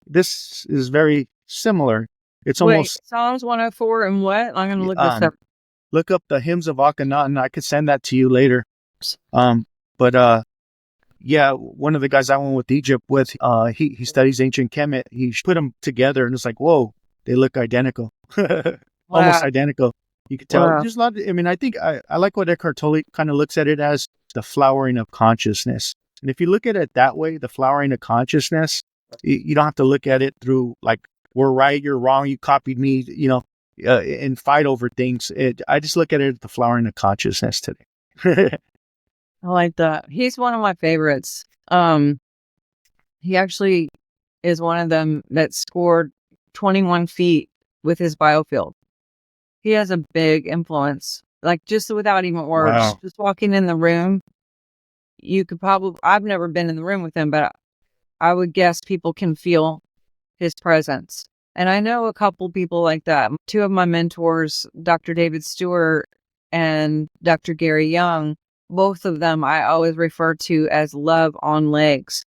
this is very similar. It's almost Psalms 104 and what? I'm going to look this up. Look up the hymns of Akhenaten. I could send that to you later. Yeah, one of the guys I went with Egypt with, he studies ancient Kemet. He put them together, and it's like, whoa, they look identical, almost identical. You could tell. There's a lot. I think I like what Eckhart Tolle kind of looks at it as the flowering of consciousness. And if you look at it that way, the flowering of consciousness, you don't have to look at it through like, we're right, you're wrong, you copied me, and fight over things. I just look at it as the flowering of consciousness today. I like that. He's one of my favorites. He actually is one of them that scored 21 feet with his Biofield. He has a big influence, like just without even words. Wow. Just walking in the room, you could I've never been in the room with him, but I would guess people can feel his presence. And I know a couple people like that. Two of my mentors, Dr. David Stewart and Dr. Gary Young, both of them I always refer to as love on legs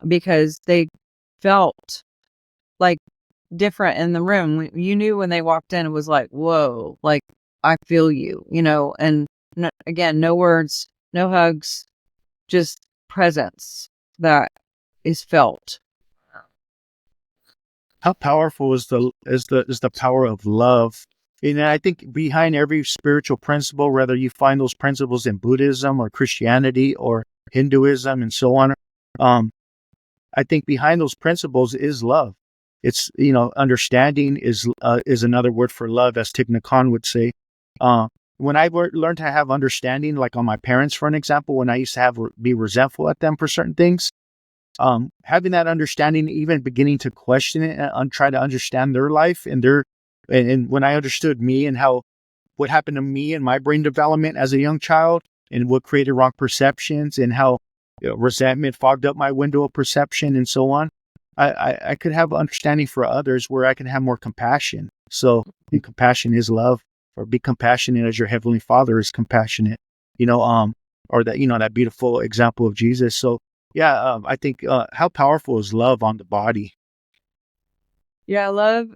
because they felt like different in the room. You knew when they walked in, it was like, whoa, like I feel you, and again, no words, no hugs, just presence that is felt. How powerful is the power of love? And I think behind every spiritual principle, whether you find those principles in Buddhism or Christianity or Hinduism and so on, I think behind those principles is love. It's, understanding is another word for love, as Thich Nhat Hanh would say. When I learned to have understanding, like on my parents, for an example, when I used to be resentful at them for certain things, having that understanding, even beginning to question it and try to understand their life and when I understood me and what happened to me and my brain development as a young child and what created wrong perceptions and how resentment fogged up my window of perception and so on, I could have understanding for others where I can have more compassion. So compassion is love, or be compassionate as your heavenly Father is compassionate, or that, that beautiful example of Jesus. So yeah, I think how powerful is love on the body? Yeah, love.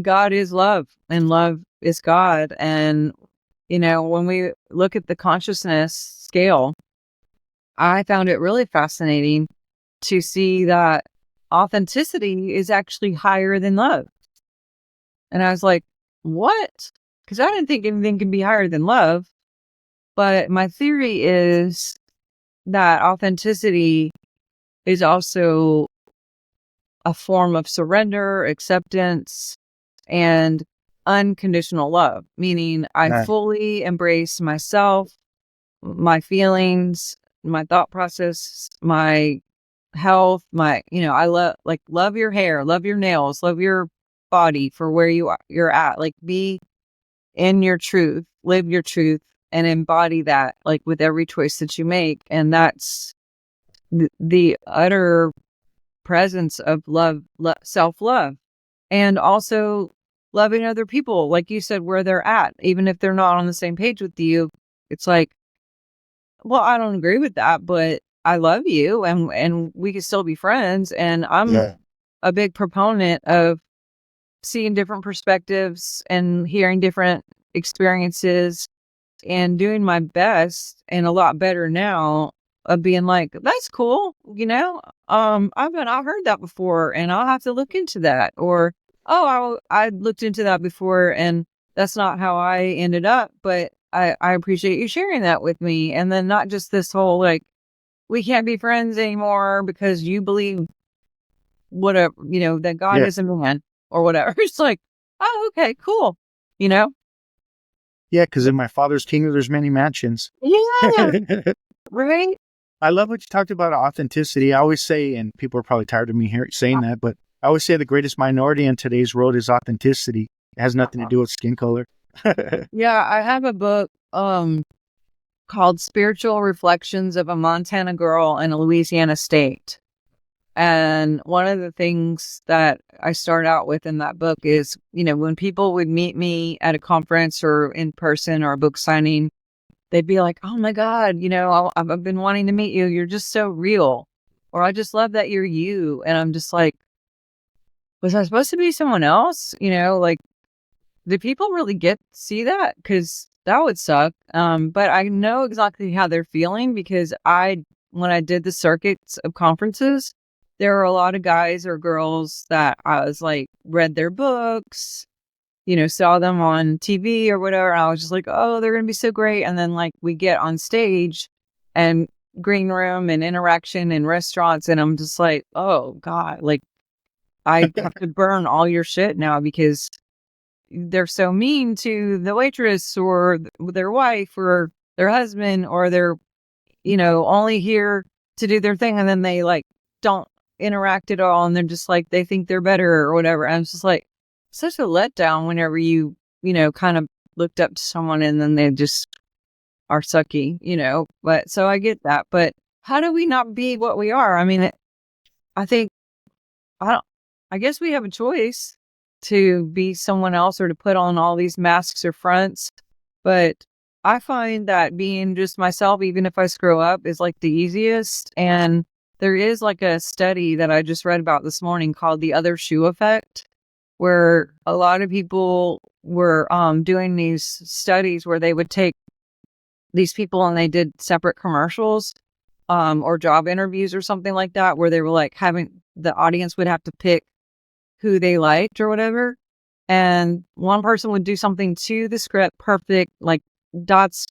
God is love, and love is God. And, when we look at the consciousness scale, I found it really fascinating to see that authenticity is actually higher than love. And I was like, what? Because I didn't think anything could be higher than love. But my theory is that authenticity is also a form of surrender, acceptance, and unconditional love, meaning I Right. fully embrace myself, my feelings, my thought process, my health, I love your hair, love your nails, love your body for where you're at. Like, be in your truth, live your truth, and embody that, like, with every choice that you make. And that's the utter presence of love, self-love, and also loving other people, like you said, where they're at, even if they're not on the same page with you. It's like, well, I don't agree with that, but I love you, and we can still be friends. And I'm Yeah. a big proponent of seeing different perspectives and hearing different experiences and doing my best, and a lot better now, of being like, that's cool, I've heard that before, and I'll have to look into that. Or, oh, I looked into that before, and that's not how I ended up, but I appreciate you sharing that with me. And then not just this whole, like, we can't be friends anymore because you believe whatever, that God Yeah. is a man or whatever. It's like, oh, okay, cool. You know? Yeah. Because in my Father's kingdom, there's many mansions. Yeah, right. I love what you talked about authenticity. I always say, and people are probably tired of me saying that, but I always say the greatest minority in today's world is authenticity. It has nothing to do with skin color. Yeah, I have a book called Spiritual Reflections of a Montana Girl in a Louisiana State. And one of the things that I start out with in that book is, when people would meet me at a conference or in person or a book signing, they'd be like, oh my God, I've been wanting to meet you. You're just so real. Or I just love that you're you. And I'm just like, was I supposed to be someone else? Like, do people really see that? Because that would suck. But I know exactly how they're feeling, because when I did the circuits of conferences, there were a lot of guys or girls that I was like, read their books, saw them on TV or whatever. And I was just like, oh, they're going to be so great. And then, like, we get on stage and green room and interaction in restaurants. And I'm just like, oh God, like, I have to burn all your shit now because they're so mean to the waitress or their wife or their husband, or they're, only here to do their thing. And then they, like, don't interact at all. And they're just like, they think they're better or whatever. And it's just like such a letdown whenever kind of looked up to someone and then they just are sucky, but so I get that. But how do we not be what we are? I mean, I think, I don't, I guess we have a choice to be someone else or to put on all these masks or fronts. But I find that being just myself, even if I screw up, is like the easiest. And there is like a study that I just read about this morning called the other shoe effect, where a lot of people were doing these studies where they would take these people and they did separate commercials or job interviews or something like that, where they were like having the audience would have to pick who they liked or whatever. And one person would do something to the script perfect, like dots,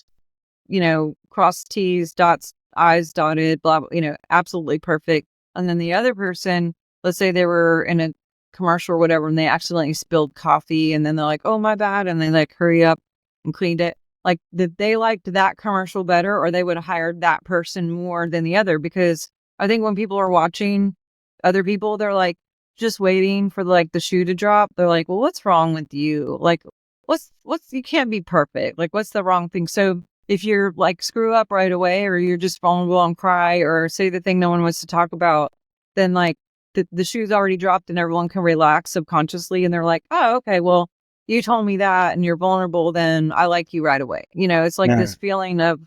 cross T's, dots, I's dotted, blah, blah, absolutely perfect. And then the other person, let's say they were in a commercial or whatever, and they accidentally spilled coffee, and then they're like, oh, my bad. And they like hurry up and cleaned it. Like, that they liked that commercial better, or they would have hired that person more than the other. Because I think when people are watching other people, they're like just waiting for like the shoe to drop. They're like, well, what's wrong with you? Like, what's you can't be perfect. Like, what's the wrong thing? So if you're like screw up right away, or you're just vulnerable and cry or say the thing no one wants to talk about, then like the shoe's already dropped and everyone can relax subconsciously. And they're like, oh, okay, well, you told me that and you're vulnerable, then I like you right away. It's like Yeah. this feeling of,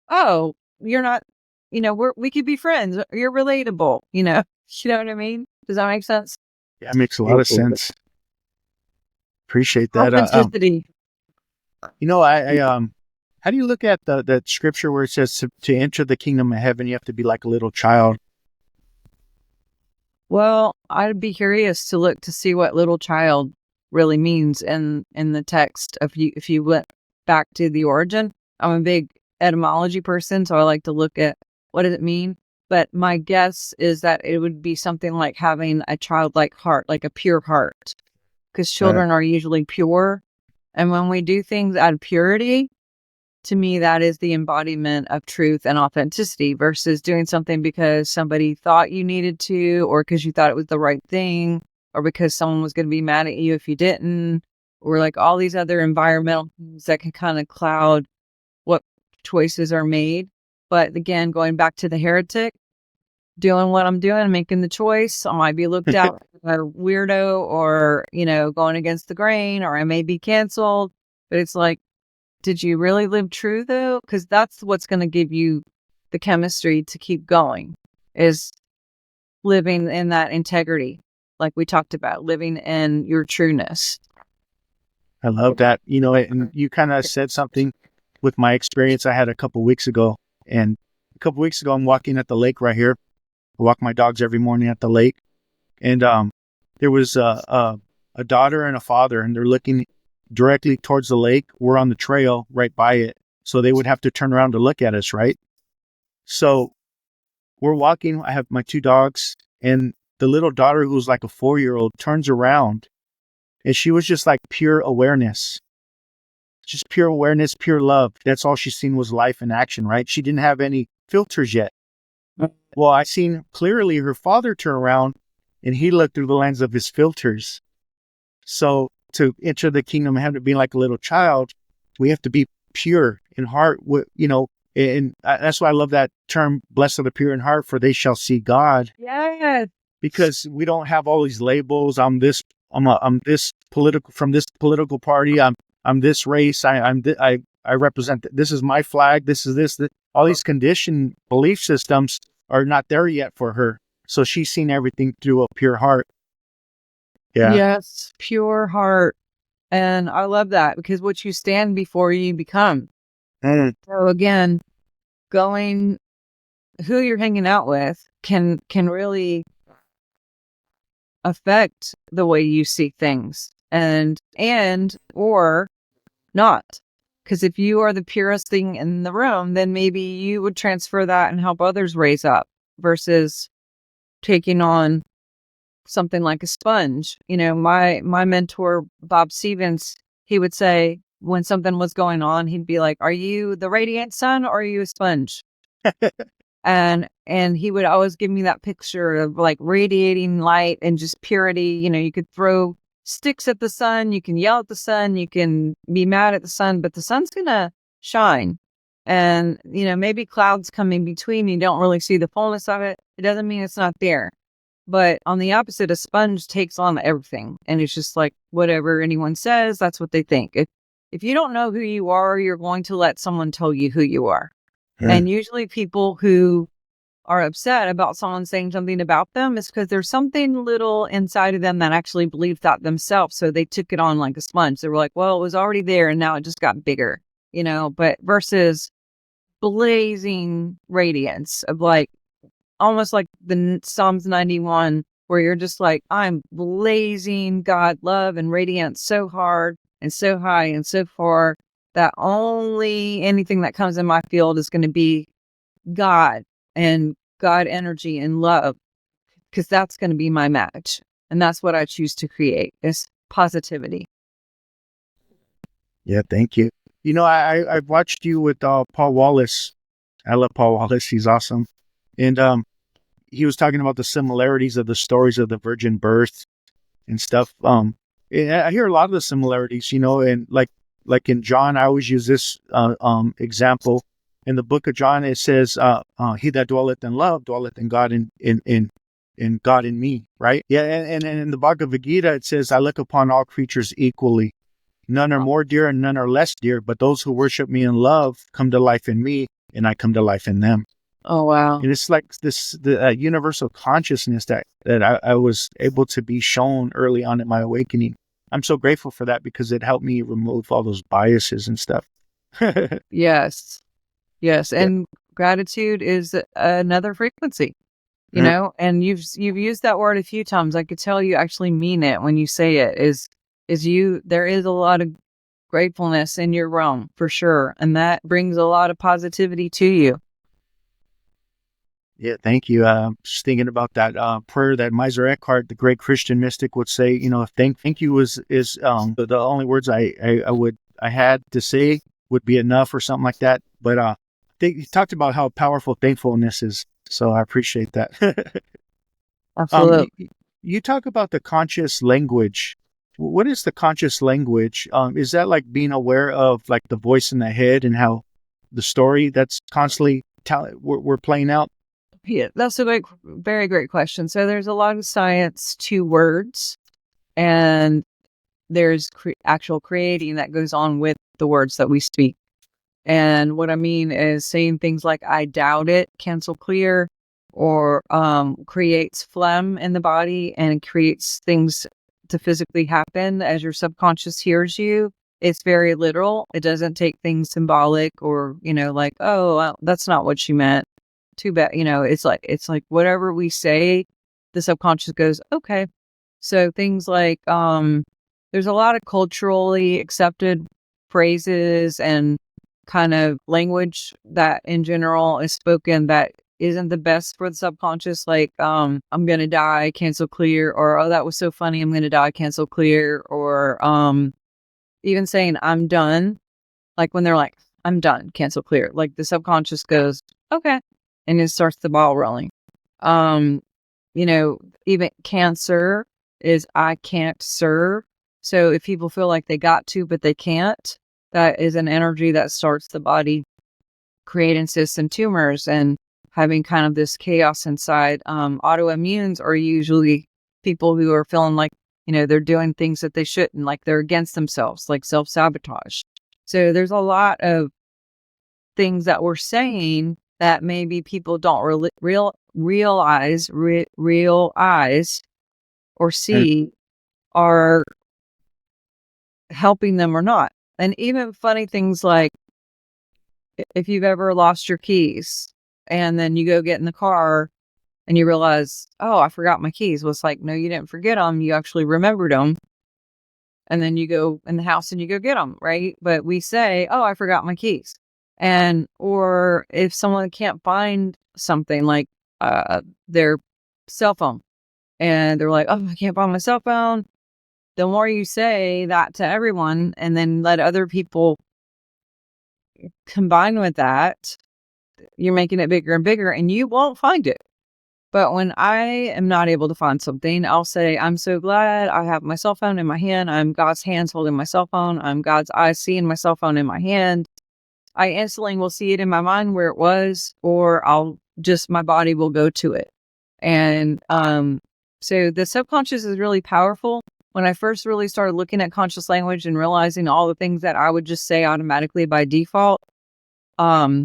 oh, you're not, we could be friends. You're relatable, you know what I mean? Does that make sense? Yeah, it makes a lot of sense. Appreciate that. Authenticity. How do you look at the scripture where it says to enter the kingdom of heaven, you have to be like a little child? Well, I'd be curious to look to see what little child really means in the text. If you went back to the origin, I'm a big etymology person, so I like to look at what does it mean. But my guess is that it would be something like having a childlike heart, like a pure heart, because children are usually pure, and when we do things out of purity, to me, that is the embodiment of truth and authenticity versus doing something because somebody thought you needed to, or because you thought it was the right thing, or because someone was going to be mad at you if you didn't, or like all these other environmental things that can kind of cloud what choices are made. But again, going back to the heretic, doing what I'm doing, making the choice, I might be looked at as a weirdo or, going against the grain, or I may be canceled. But it's like, did you really live true though? Because that's what's going to give you the chemistry to keep going, is living in that integrity. Like we talked about, living in your trueness. I love that. And you kind of said something with my experience I had a couple weeks ago. And a couple weeks ago, I'm walking at the lake right here. I walk my dogs every morning at the lake. And there was a daughter and a father, and they're looking directly towards the lake. We're on the trail right by it. So they would have to turn around to look at us, right? So we're walking. I have my two dogs, and the little daughter, who's like a 4-year-old, turns around, and she was just like pure awareness. Just pure awareness, pure love. That's all she's seen was life in action, right? She didn't have any filters yet. Well, I seen clearly her father turn around, and he looked through the lens of his filters. So to enter the kingdom of heaven, being like a little child, we have to be pure in heart. And that's why I love that term, blessed are the pure in heart, for they shall see God. Yes. Because we don't have all these labels. I'm this political, from this political party. I'm this race. I represent, this is my flag. This is this. All these conditioned belief systems are not there yet for her. So she's seen everything through a pure heart. Yeah. Yes, pure heart. And I love that, because what you stand before, you become. So again, who you're hanging out with can really affect the way you see things, and or not. Because if you are the purest thing in the room, then maybe you would transfer that and help others raise up, versus taking on something like a sponge. My mentor, Bob Stevens, he would say when something was going on, he'd be like, "Are you the radiant sun or are you a sponge?" and he would always give me that picture of like radiating light and just purity. You could throw sticks at the sun, you can yell at the sun, you can be mad at the sun, but the sun's gonna shine. And maybe clouds come in between, you don't really see the fullness of it. It doesn't mean it's not there. But on the opposite, a sponge takes on everything, and it's just like whatever anyone says, that's what they think. If you don't know who you are, you're going to let someone tell you who you are. And usually people who are upset about someone saying something about them is because there's something little inside of them that actually believed that themselves. So they took it on like a sponge. They were like, well, it was already there and now it just got bigger, but versus blazing radiance of like, almost like the Psalms 91, where you're just like, I'm blazing God love and radiance so hard and so high and so far that only anything that comes in my field is going to be God and God energy and love, because that's going to be my match. And that's what I choose to create, is positivity. Yeah, thank you. I've watched you with Paul Wallace. I love Paul Wallace. He's awesome. And he was talking about the similarities of the stories of the virgin birth and stuff. And I hear a lot of the similarities, and like in John, I always use this example. In the book of John, it says, "He that dwelleth in love dwelleth in God, in God in me." Right? Yeah, and in the Bhagavad Gita, it says, "I look upon all creatures equally. None are more dear and none are less dear, but those who worship me in love come to life in me, and I come to life in them." Oh, wow. And it's like the universal consciousness that I was able to be shown early on in my awakening. I'm so grateful for that, because it helped me remove all those biases and stuff. Yes. And gratitude is another frequency. you know, and you've used that word a few times. I could tell you actually mean it when you say it. There is a lot of gratefulness in your realm for sure, and that brings a lot of positivity to you. Yeah, thank you. Just thinking about that prayer that Miser Eckhart, the great Christian mystic, would say. You know, thank you is the only words I had to say would be enough or something like that. But he talked about how powerful thankfulness is. So I appreciate that. Absolutely. You talk about the conscious language. What is the conscious language? Is that like being aware of like the voice in the head and how the story that's constantly we're playing out? Yeah, that's a very great question. So there's a lot of science to words, and there's actual creating that goes on with the words that we speak. And what I mean is saying things like "I doubt it," cancel clear, or creates phlegm in the body and creates things to physically happen as your subconscious hears you. It's very literal. It doesn't take things symbolic or, like, oh, well, that's not what she meant. Too bad. It's like whatever we say, the subconscious goes, okay. So things like, there's a lot of culturally accepted phrases and kind of language that in general is spoken that isn't the best for the subconscious, like, I'm gonna die, cancel clear, or oh, that was so funny, I'm gonna die, cancel clear, or even saying I'm done, like when they're like, I'm done, cancel clear, like the subconscious goes, okay, and it starts the ball rolling. Um, even cancer is I can't serve. So if people feel like they got to, but they can't, that is an energy that starts the body creating cysts and tumors and having kind of this chaos inside. Autoimmunes are usually people who are feeling like, they're doing things that they shouldn't, like they're against themselves, like self-sabotage. So there's a lot of things that we're saying that maybe people don't realize or And see are helping them or not. And even funny things like if you've ever lost your keys and then you go get in the car and you realize, oh, I forgot my keys. Well, it's like, no, you didn't forget them. You actually remembered them. And then you go in the house and you go get them, right? But we say, oh, I forgot my keys. Or if someone can't find something like their cell phone and they're like, oh, I can't find my cell phone. The more you say that to everyone and then let other people combine with that, you're making it bigger and bigger and you won't find it. But when I am not able to find something, I'll say, I'm so glad I have my cell phone in my hand. I'm God's hands holding my cell phone. I'm God's eyes seeing my cell phone in my hand. I instantly will see it in my mind where it was, or my body will go to it. And so the subconscious is really powerful. When I first really started looking at conscious language and realizing all the things that I would just say automatically by default, I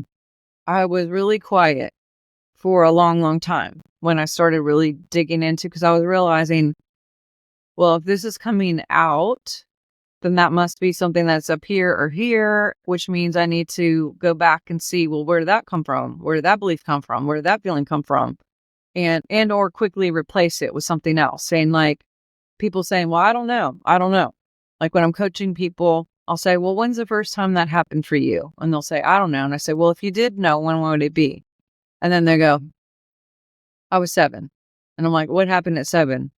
was really quiet for a long, long time when I started really digging into, because I was realizing, well, if this is coming out, then that must be something that's up here or here, which means I need to go back and see, well, where did that come from? Where did that belief come from? Where did that feeling come from? And or quickly replace it with something else, saying like, people saying, well, I don't know. I don't know. Like when I'm coaching people, I'll say, well, when's the first time that happened for you? And they'll say, I don't know. And I say, well, if you did know, when would it be? And then they go, I was 7. And I'm like, what happened at 7?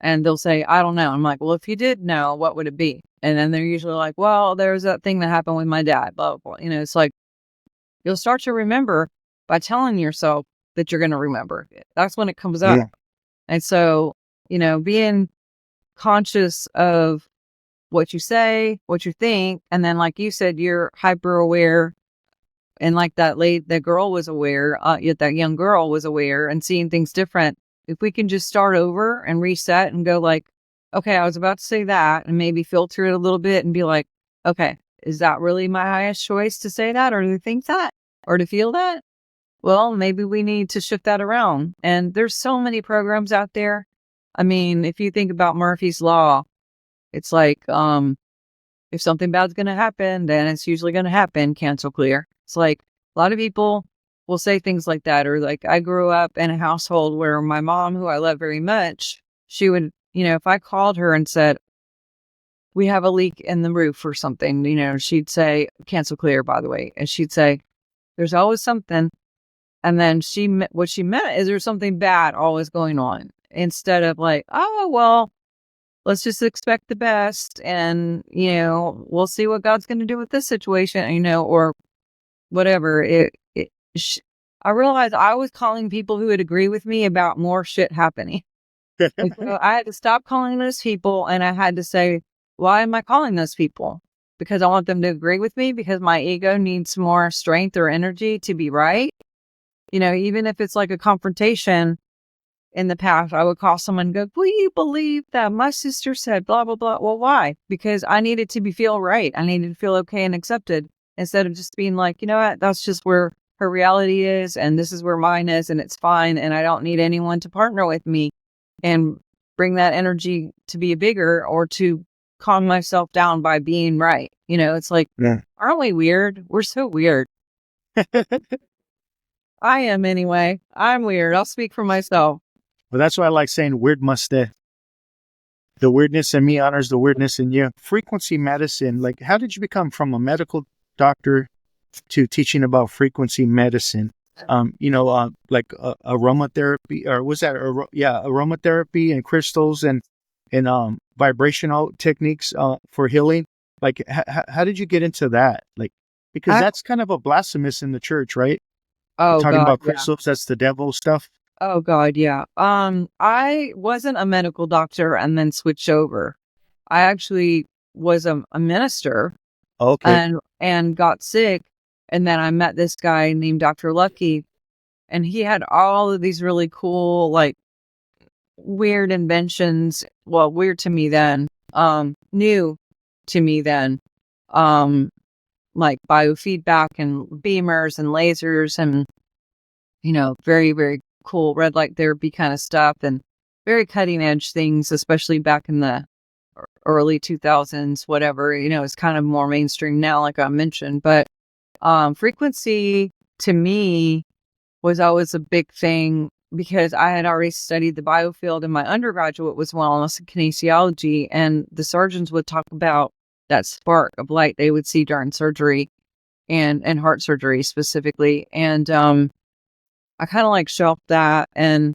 And they'll say, I don't know. I'm like, well, if you did know, what would it be? And then they're usually like, well, there's that thing that happened with my dad, blah, blah, blah. It's like, you'll start to remember by telling yourself that you're going to remember. That's when it comes up. yeah, And so, being conscious of what you say, what you think. And then, like you said, you're hyper aware. And like that girl was aware, yet that young girl was aware and seeing things different. If we can just start over and reset and go like, okay, I was about to say that, and maybe filter it a little bit and be like, okay, is that really my highest choice to say that or to think that or to feel that? Well, maybe we need to shift that around. And there's so many programs out there. I mean, if you think about Murphy's Law, it's like, if something bad's going to happen, then it's usually going to happen, cancel clear. It's like a lot of people will say things like that. Or like, I grew up in a household where my mom, who I love very much, she would, if I called her and said, we have a leak in the roof or something, she'd say, cancel clear, by the way. And she'd say, there's always something. And then what she meant is there's something bad always going on, instead of like, oh, well, let's just expect the best. And, we'll see what God's going to do with this situation, or whatever. I realized I was calling people who would agree with me about more shit happening. And so I had to stop calling those people, and I had to say, why am I calling those people? Because I want them to agree with me, because my ego needs more strength or energy to be right. Even if it's like a confrontation. In the past, I would call someone and go, will you believe that my sister said blah, blah, blah? Well, why? Because I needed to feel right. I needed to feel okay and accepted, instead of just being like, you know what, that's just where her reality is, and this is where mine is, and it's fine, and I don't need anyone to partner with me and bring that energy to be bigger, or to calm myself down by being right. It's like, aren't we weird? We're so weird. I am anyway. I'm weird. I'll speak for myself. Well, that's why I like saying weird must stay. The weirdness in me honors the weirdness in you. Frequency medicine, like, how did you become from a medical doctor to teaching about frequency medicine? Like aromatherapy, or was that, aromatherapy and crystals and vibrational techniques for healing? Like, how did you get into that? Like, because that's kind of a blasphemous in the church, right? Oh, Talking God, about crystals, that's the devil stuff. Oh, God, yeah. I wasn't a medical doctor and then switched over. I actually was a minister. Okay. And got sick. And then I met this guy named Dr. Lucky, and he had all of these really cool, like, weird inventions. Well, weird to me then, new to me then, like biofeedback and beamers and lasers and, very, very cool red light therapy kind of stuff, and very cutting edge things, especially back in the early 2000s, whatever. It's kind of more mainstream now, like I mentioned. But frequency to me was always a big thing, because I had already studied the biofield, and my undergraduate was wellness and kinesiology, and the surgeons would talk about that spark of light they would see during surgery, and heart surgery specifically. And I kind of like shelved that, and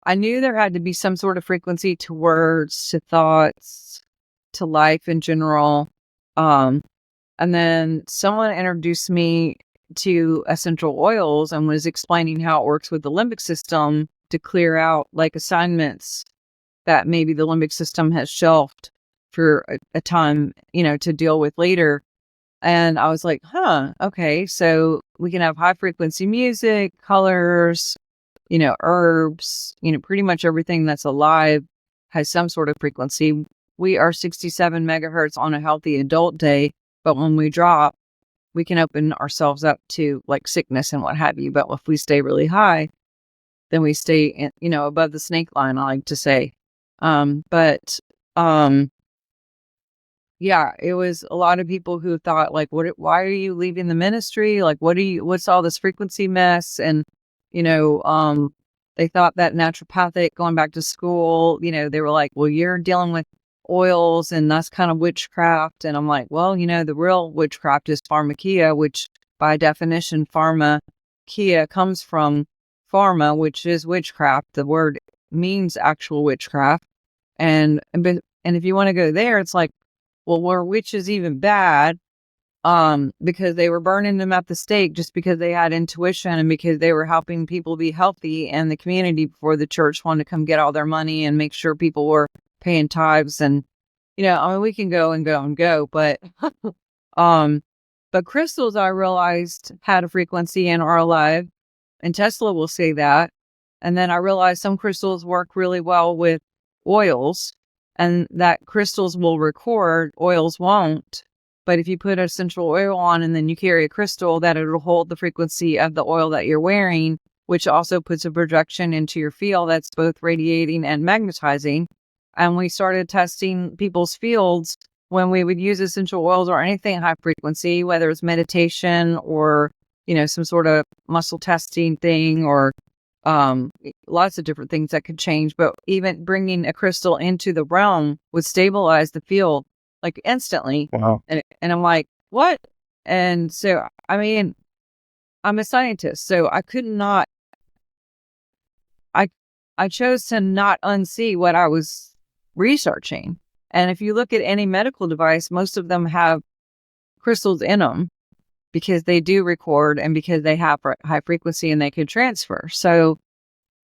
I knew there had to be some sort of frequency to words, to thoughts, to life in general. And then someone introduced me to essential oils and was explaining how it works with the limbic system to clear out like assignments that maybe the limbic system has shelved for a time, to deal with later. And I was like, okay, so we can have high frequency music, colors, herbs, pretty much everything that's alive has some sort of frequency. We are 67 megahertz on a healthy adult day, but when we drop, we can open ourselves up to like sickness and what have you. But if we stay really high, then we stay, above the snake line, I like to say. But yeah, it was a lot of people who thought like, why are you leaving the ministry? Like, what's all this frequency mess? And, they thought that naturopathic, going back to school, they were like, well, you're dealing with oils and that's kind of witchcraft. And I'm like, well, the real witchcraft is pharmakia, which by definition, pharmakia comes from pharma, which is witchcraft. The word means actual witchcraft. And if you want to go there, it's like, well, were witches even bad? Because they were burning them at the stake just because they had intuition and because they were helping people be healthy and the community before the church wanted to come get all their money and make sure people were paying tithes. And, we can go and go and go, but, but crystals, I realized, had a frequency and are alive, and Tesla will say that. And then I realized some crystals work really well with oils, and that crystals will record, oils won't. But if you put essential oil on and then you carry a crystal, that it'll hold the frequency of the oil that you're wearing, which also puts a projection into your field that's both radiating and magnetizing. And we started testing people's fields when we would use essential oils or anything high frequency, whether it's meditation or some sort of muscle testing thing, or lots of different things that could change. But even bringing a crystal into the realm would stabilize the field like instantly. Wow. And I'm like, what? And so, I mean, I'm a scientist, so I could not, I, I chose to not unsee what I was researching. And if you look at any medical device, most of them have crystals in them because they do record and because they have high frequency and they can transfer. So,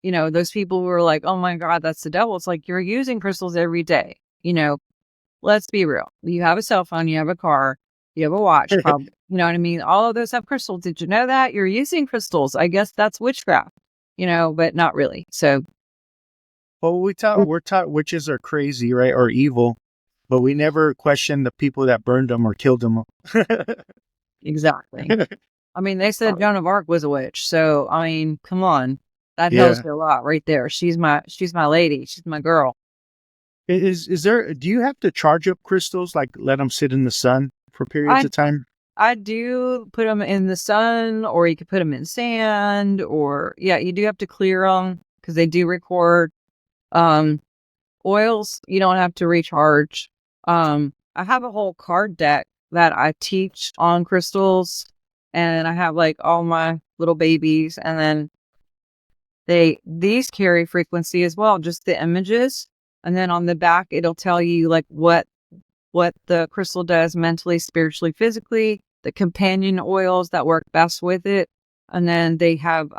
those people who are like, oh my God, that's the devil. It's like, you're using crystals every day. Let's be real. You have a cell phone, you have a car, you have a watch, probably. You know what I mean? All of those have crystals. Did you know that? You're using crystals. I guess that's witchcraft, but not really. So, Well, we're taught witches are crazy, right, or evil, but we never question the people that burned them or killed them. exactly. I mean, they said Joan of Arc was a witch. So, I mean, come on. That tells Yeah. me a lot right there. She's my lady. She's my girl. Is there? Do you have to charge up crystals, like let them sit in the sun for periods of time? I do put them in the sun, or you could put them in sand, or yeah, you do have to clear them because they do record. Oils, you don't have to recharge. I have a whole card deck that I teach on crystals, and I have like all my little babies, and then these carry frequency as well, just the images. And then on the back, it'll tell you like what the crystal does mentally, spiritually, physically, the companion oils that work best with it. And then they have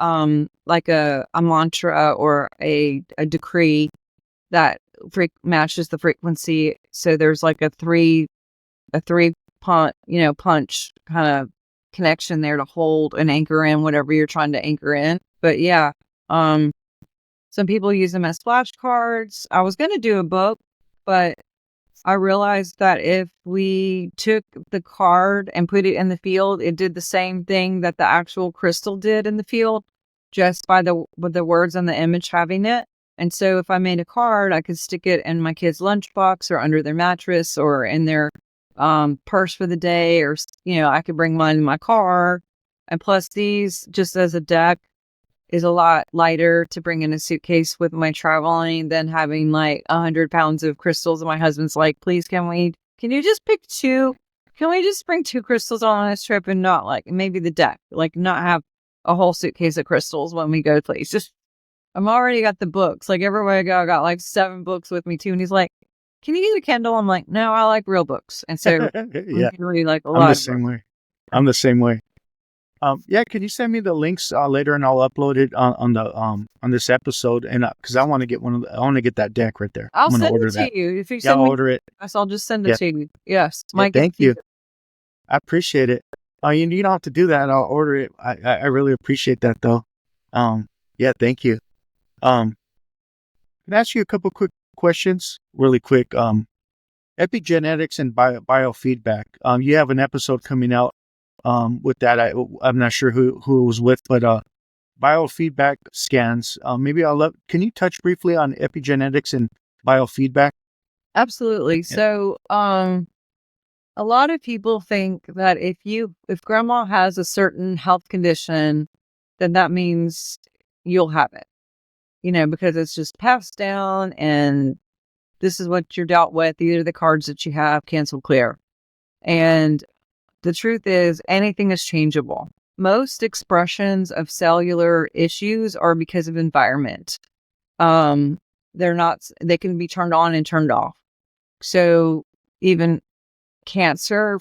like a mantra or a decree that matches the frequency. So there's like a three punch kind of connection there to hold and anchor in whatever you're trying to anchor in. But yeah, some people use them as flashcards. I was going to do a book, but I realized that if we took the card and put it in the field, it did the same thing that the actual crystal did in the field, just with the words and the image having it. And so if I made a card, I could stick it in my kid's lunchbox or under their mattress or in their purse for the day, or I could bring mine in my car. And plus, these just as a deck is a lot lighter to bring in a suitcase with my traveling than having like 100 pounds of crystals. And my husband's like, please, can you just pick two? Can we just bring 2 crystals on this trip and not like maybe the deck, like not have a whole suitcase of crystals when we go places? I'm already got the books. Like everywhere I go, I got like 7 books with me too. And he's like, can you get a Kindle? I'm like, no, I like real books. And so Yeah, I'm really like a I'm lot the of same books. way. I'm the same way. Yeah, can you send me the links later, and I'll upload it on this episode, and because I want to get I want to get that deck right there. I'll I'm gonna send order it that. to you. If you Yeah, send I'll me, order it. I'll just send it Yeah, to you. Yes. yeah. My gift Thank to you. I appreciate it. You don't have to do that. I'll order it. I really appreciate that though. Yeah, thank you. Can I ask you a couple quick questions, really quick? Epigenetics and biofeedback. You have an episode coming out with that. I'm not sure who it was with, but biofeedback scans. Maybe can you touch briefly on epigenetics and biofeedback? Absolutely. Yeah. So, a lot of people think that if grandma has a certain health condition, then that means you'll have it, because it's just passed down and this is what you're dealt with. These are the cards that you have, cancel, clear. And the truth is anything is changeable. Most expressions of cellular issues are because of environment. They can be turned on and turned off. So even cancer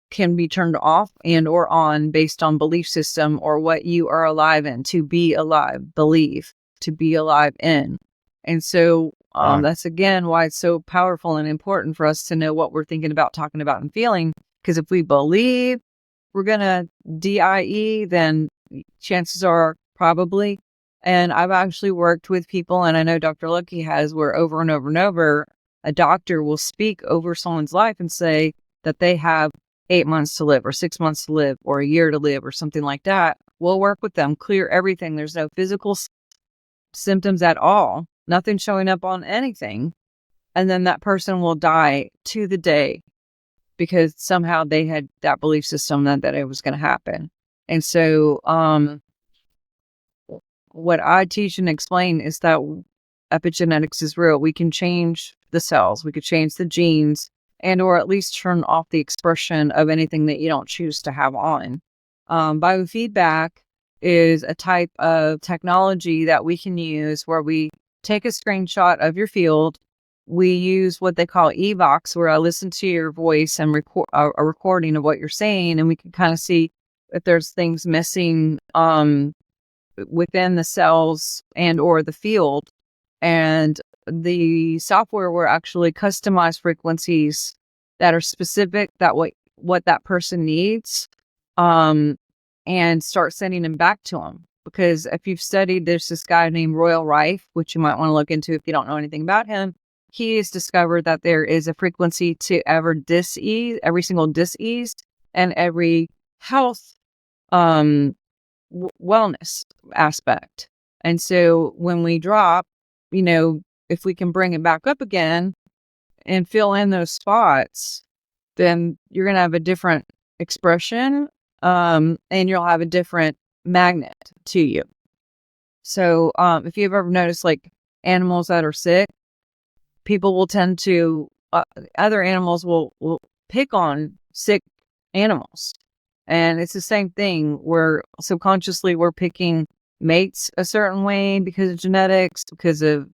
can be turned off and or on based on belief system or what you are alive in. To be alive, believe, to be alive in. And so that's again why it's so powerful and important for us to know what we're thinking about, talking about, and feeling. Because if we believe we're going to DIE, then chances are probably. And I've actually worked with people, and I know Dr. Lucky has, where over and over and over, a doctor will speak over someone's life and say that they have 8 months to live or 6 months to live or a year to live or something like that. We'll work with them, clear everything. There's no physical symptoms at all, nothing showing up on anything. And then that person will die to the day because somehow they had that belief system that it was going to happen. And so, what I teach and explain is that epigenetics is real. We can change the cells, we could change the genes, and or at least turn off the expression of anything that you don't choose to have on. Biofeedback is a type of technology that we can use where we take a screenshot of your field. We use what they call evox, where I listen to your voice and record a recording of what you're saying, and we can kind of see if there's things missing within the cells and or the field. And the software will actually customize frequencies that are specific that what that person needs, and start sending them back to them. Because if you've studied, there's this guy named Relive, which you might want to look into if you don't know anything about him. He has discovered that there is a frequency to every single dis-ease and every health wellness aspect. And so when we drop, if we can bring it back up again and fill in those spots, then you're going to have a different expression, and you'll have a different magnet to you. So if you've ever noticed, like, animals that are sick, people will tend to, other animals will pick on sick animals. And it's the same thing where subconsciously we're picking mates a certain way because of genetics, because of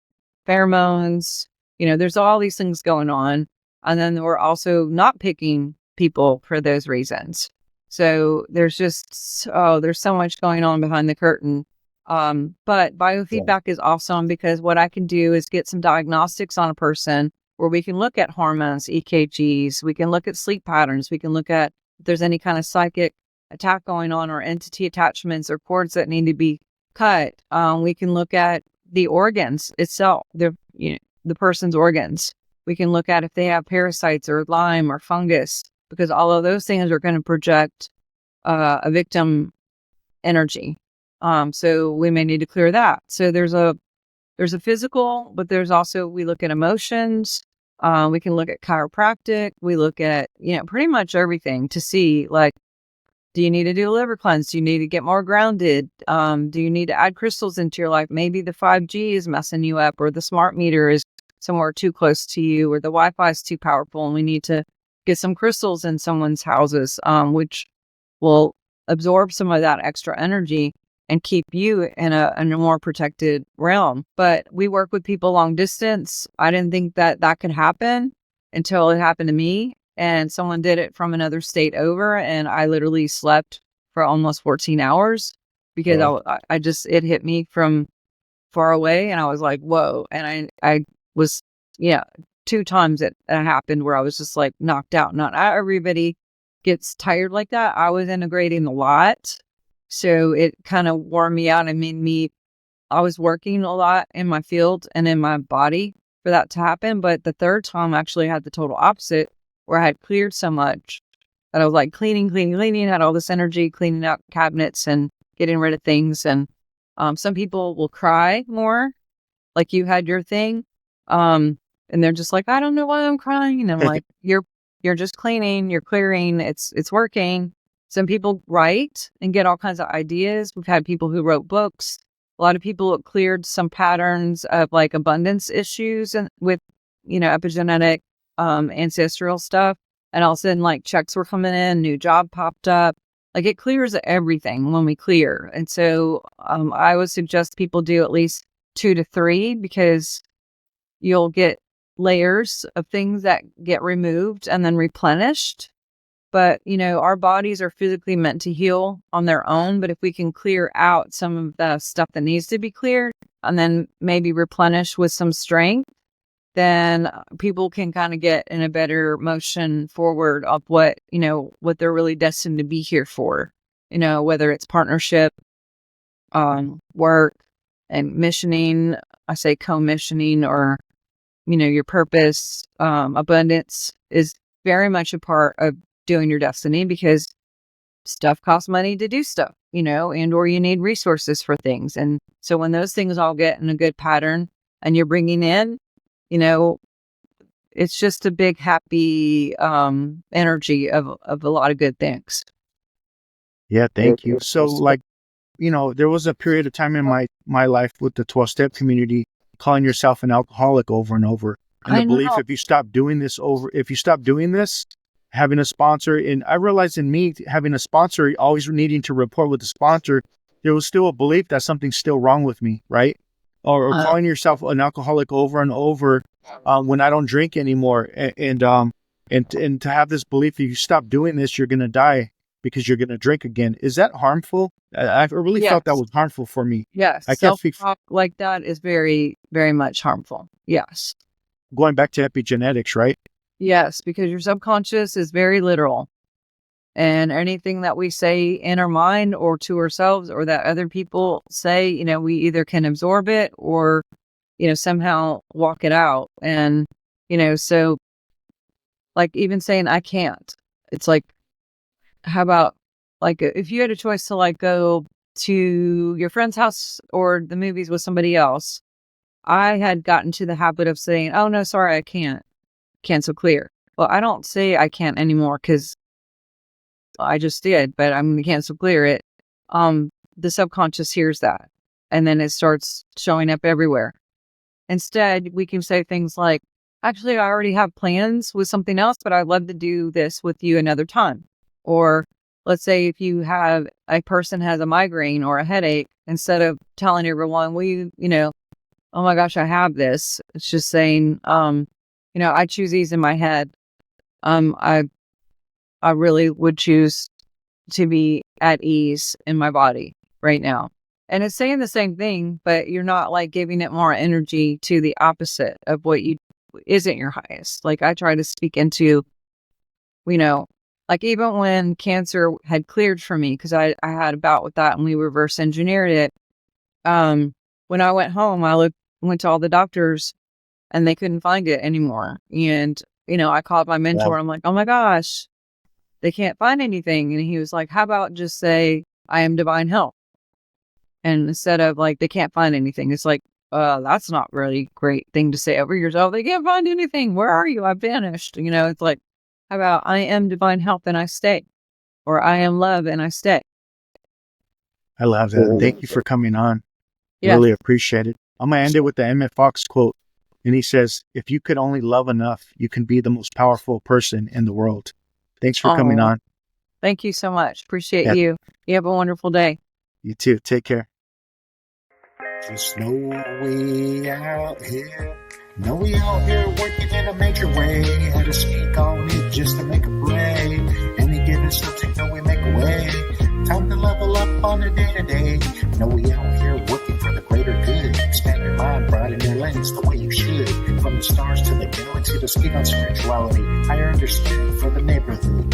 pheromones. There's all these things going on. And then we're also not picking people for those reasons. So there's there's so much going on behind the curtain. But biofeedback is awesome because what I can do is get some diagnostics on a person where we can look at hormones, EKGs, we can look at sleep patterns, we can look at if there's any kind of psychic attack going on or entity attachments or cords that need to be cut. We can look at the organs itself, the person's organs. We can look at if they have parasites or Lyme or fungus, because all of those things are going to project a victim energy. So we may need to clear that. So there's a physical, but there's also, we look at emotions. We can look at chiropractic. We look at, pretty much everything to see, like, do you need to do a liver cleanse? Do you need to get more grounded? Do you need to add crystals into your life? Maybe the 5G is messing you up, or the smart meter is somewhere too close to you, or the Wi-Fi is too powerful and we need to get some crystals in someone's houses, which will absorb some of that extra energy and keep you in a more protected realm. But we work with people long distance. I didn't think that could happen until it happened to me. And someone did it from another state over, and I literally slept for almost 14 hours because I just, it hit me from far away, and I was like, whoa. And I was, 2 times it happened where I was just like knocked out. Not everybody gets tired like that. I was integrating a lot. So it kind of wore me out and I was working a lot in my field and in my body for that to happen. But the third time I actually had the total opposite, where I had cleared so much that I was like cleaning, had all this energy, cleaning out cabinets and getting rid of things. And some people will cry more, like you had your thing. And they're just like, I don't know why I'm crying. And I'm like, you're just cleaning, you're clearing, it's working. Some people write and get all kinds of ideas. We've had people who wrote books. A lot of people have cleared some patterns of like abundance issues and with, epigenetic, ancestral stuff. And all of a sudden, like, checks were coming in, new job popped up. Like, it clears everything when we clear. And so I would suggest people do at least 2 to 3, because you'll get layers of things that get removed and then replenished. But, our bodies are physically meant to heal on their own. But if we can clear out some of the stuff that needs to be cleared and then maybe replenish with some strength, then people can kind of get in a better motion forward of what they're really destined to be here for, whether it's partnership, work, and missioning. I say co-missioning, or, your purpose. Abundance is very much a part of doing your destiny, because stuff costs money to do stuff, and or you need resources for things. And so when those things all get in a good pattern and you're bringing in, it's just a big happy energy of a lot of good things. Yeah, thank you. So like, there was a period of time in my life with the 12-step community, calling yourself an alcoholic over and over. And the belief, if you stop doing this, having a sponsor, and I realized in me having a sponsor, always needing to report with the sponsor, there was still a belief that something's still wrong with me, right? Or calling yourself an alcoholic over and over when I don't drink anymore, and to have this belief, if you stop doing this, you're gonna die because you're gonna drink again. Is that harmful? I really felt that was harmful for me. Yes, I can't speak self-talk like that is very, very much harmful. Yes. Going back to epigenetics, right? Yes, because your subconscious is very literal. And anything that we say in our mind or to ourselves or that other people say, we either can absorb it or, somehow walk it out. And, so like even saying I can't, it's like, how about like if you had a choice to like go to your friend's house or the movies with somebody else, I had gotten to the habit of saying, oh no, sorry, I can't. Cancel clear. Well, I don't say I can't anymore because I just did, but I'm going to cancel clear it. The subconscious hears that and then it starts showing up everywhere. Instead, we can say things like, actually, I already have plans with something else, but I'd love to do this with you another time. Or let's say if you have a person has a migraine or a headache, instead of telling everyone, oh my gosh, I have this. It's just saying, I choose ease in my head. I really would choose to be at ease in my body right now. And it's saying the same thing, but you're not like giving it more energy to the opposite of what you isn't your highest. Like I try to speak into, like even when cancer had cleared for me, because I had a bout with that and we reverse engineered it. When I went home, went to all the doctors and they couldn't find it anymore. And, I called my mentor. Wow. I'm like, oh my gosh, they can't find anything. And he was like, how about just say, I am divine health? And instead of like, they can't find anything, it's like, that's not really great thing to say over yourself. They can't find anything. Where are you? I vanished. It's like, how about I am divine health and I stay? Or I am love and I stay. I love that. Thank you for coming on. Yeah. Really appreciate it. I'm going to end it with the Emmett Fox quote. And he says, if you could only love enough, you can be the most powerful person in the world. Thanks for coming on. Thank you so much. Appreciate you. You have a wonderful day. You too. Take care. Just know we out here. Know we out here working in a major way. Had to speak on it just to make a play. Any given subject, know we make a way. Time to level up on the day-to-day. Know we out here working for the greater good. Expand your mind, broaden your lens the way you should. From the stars to the galaxy to speak on spirituality. Higher understanding for the neighborhood.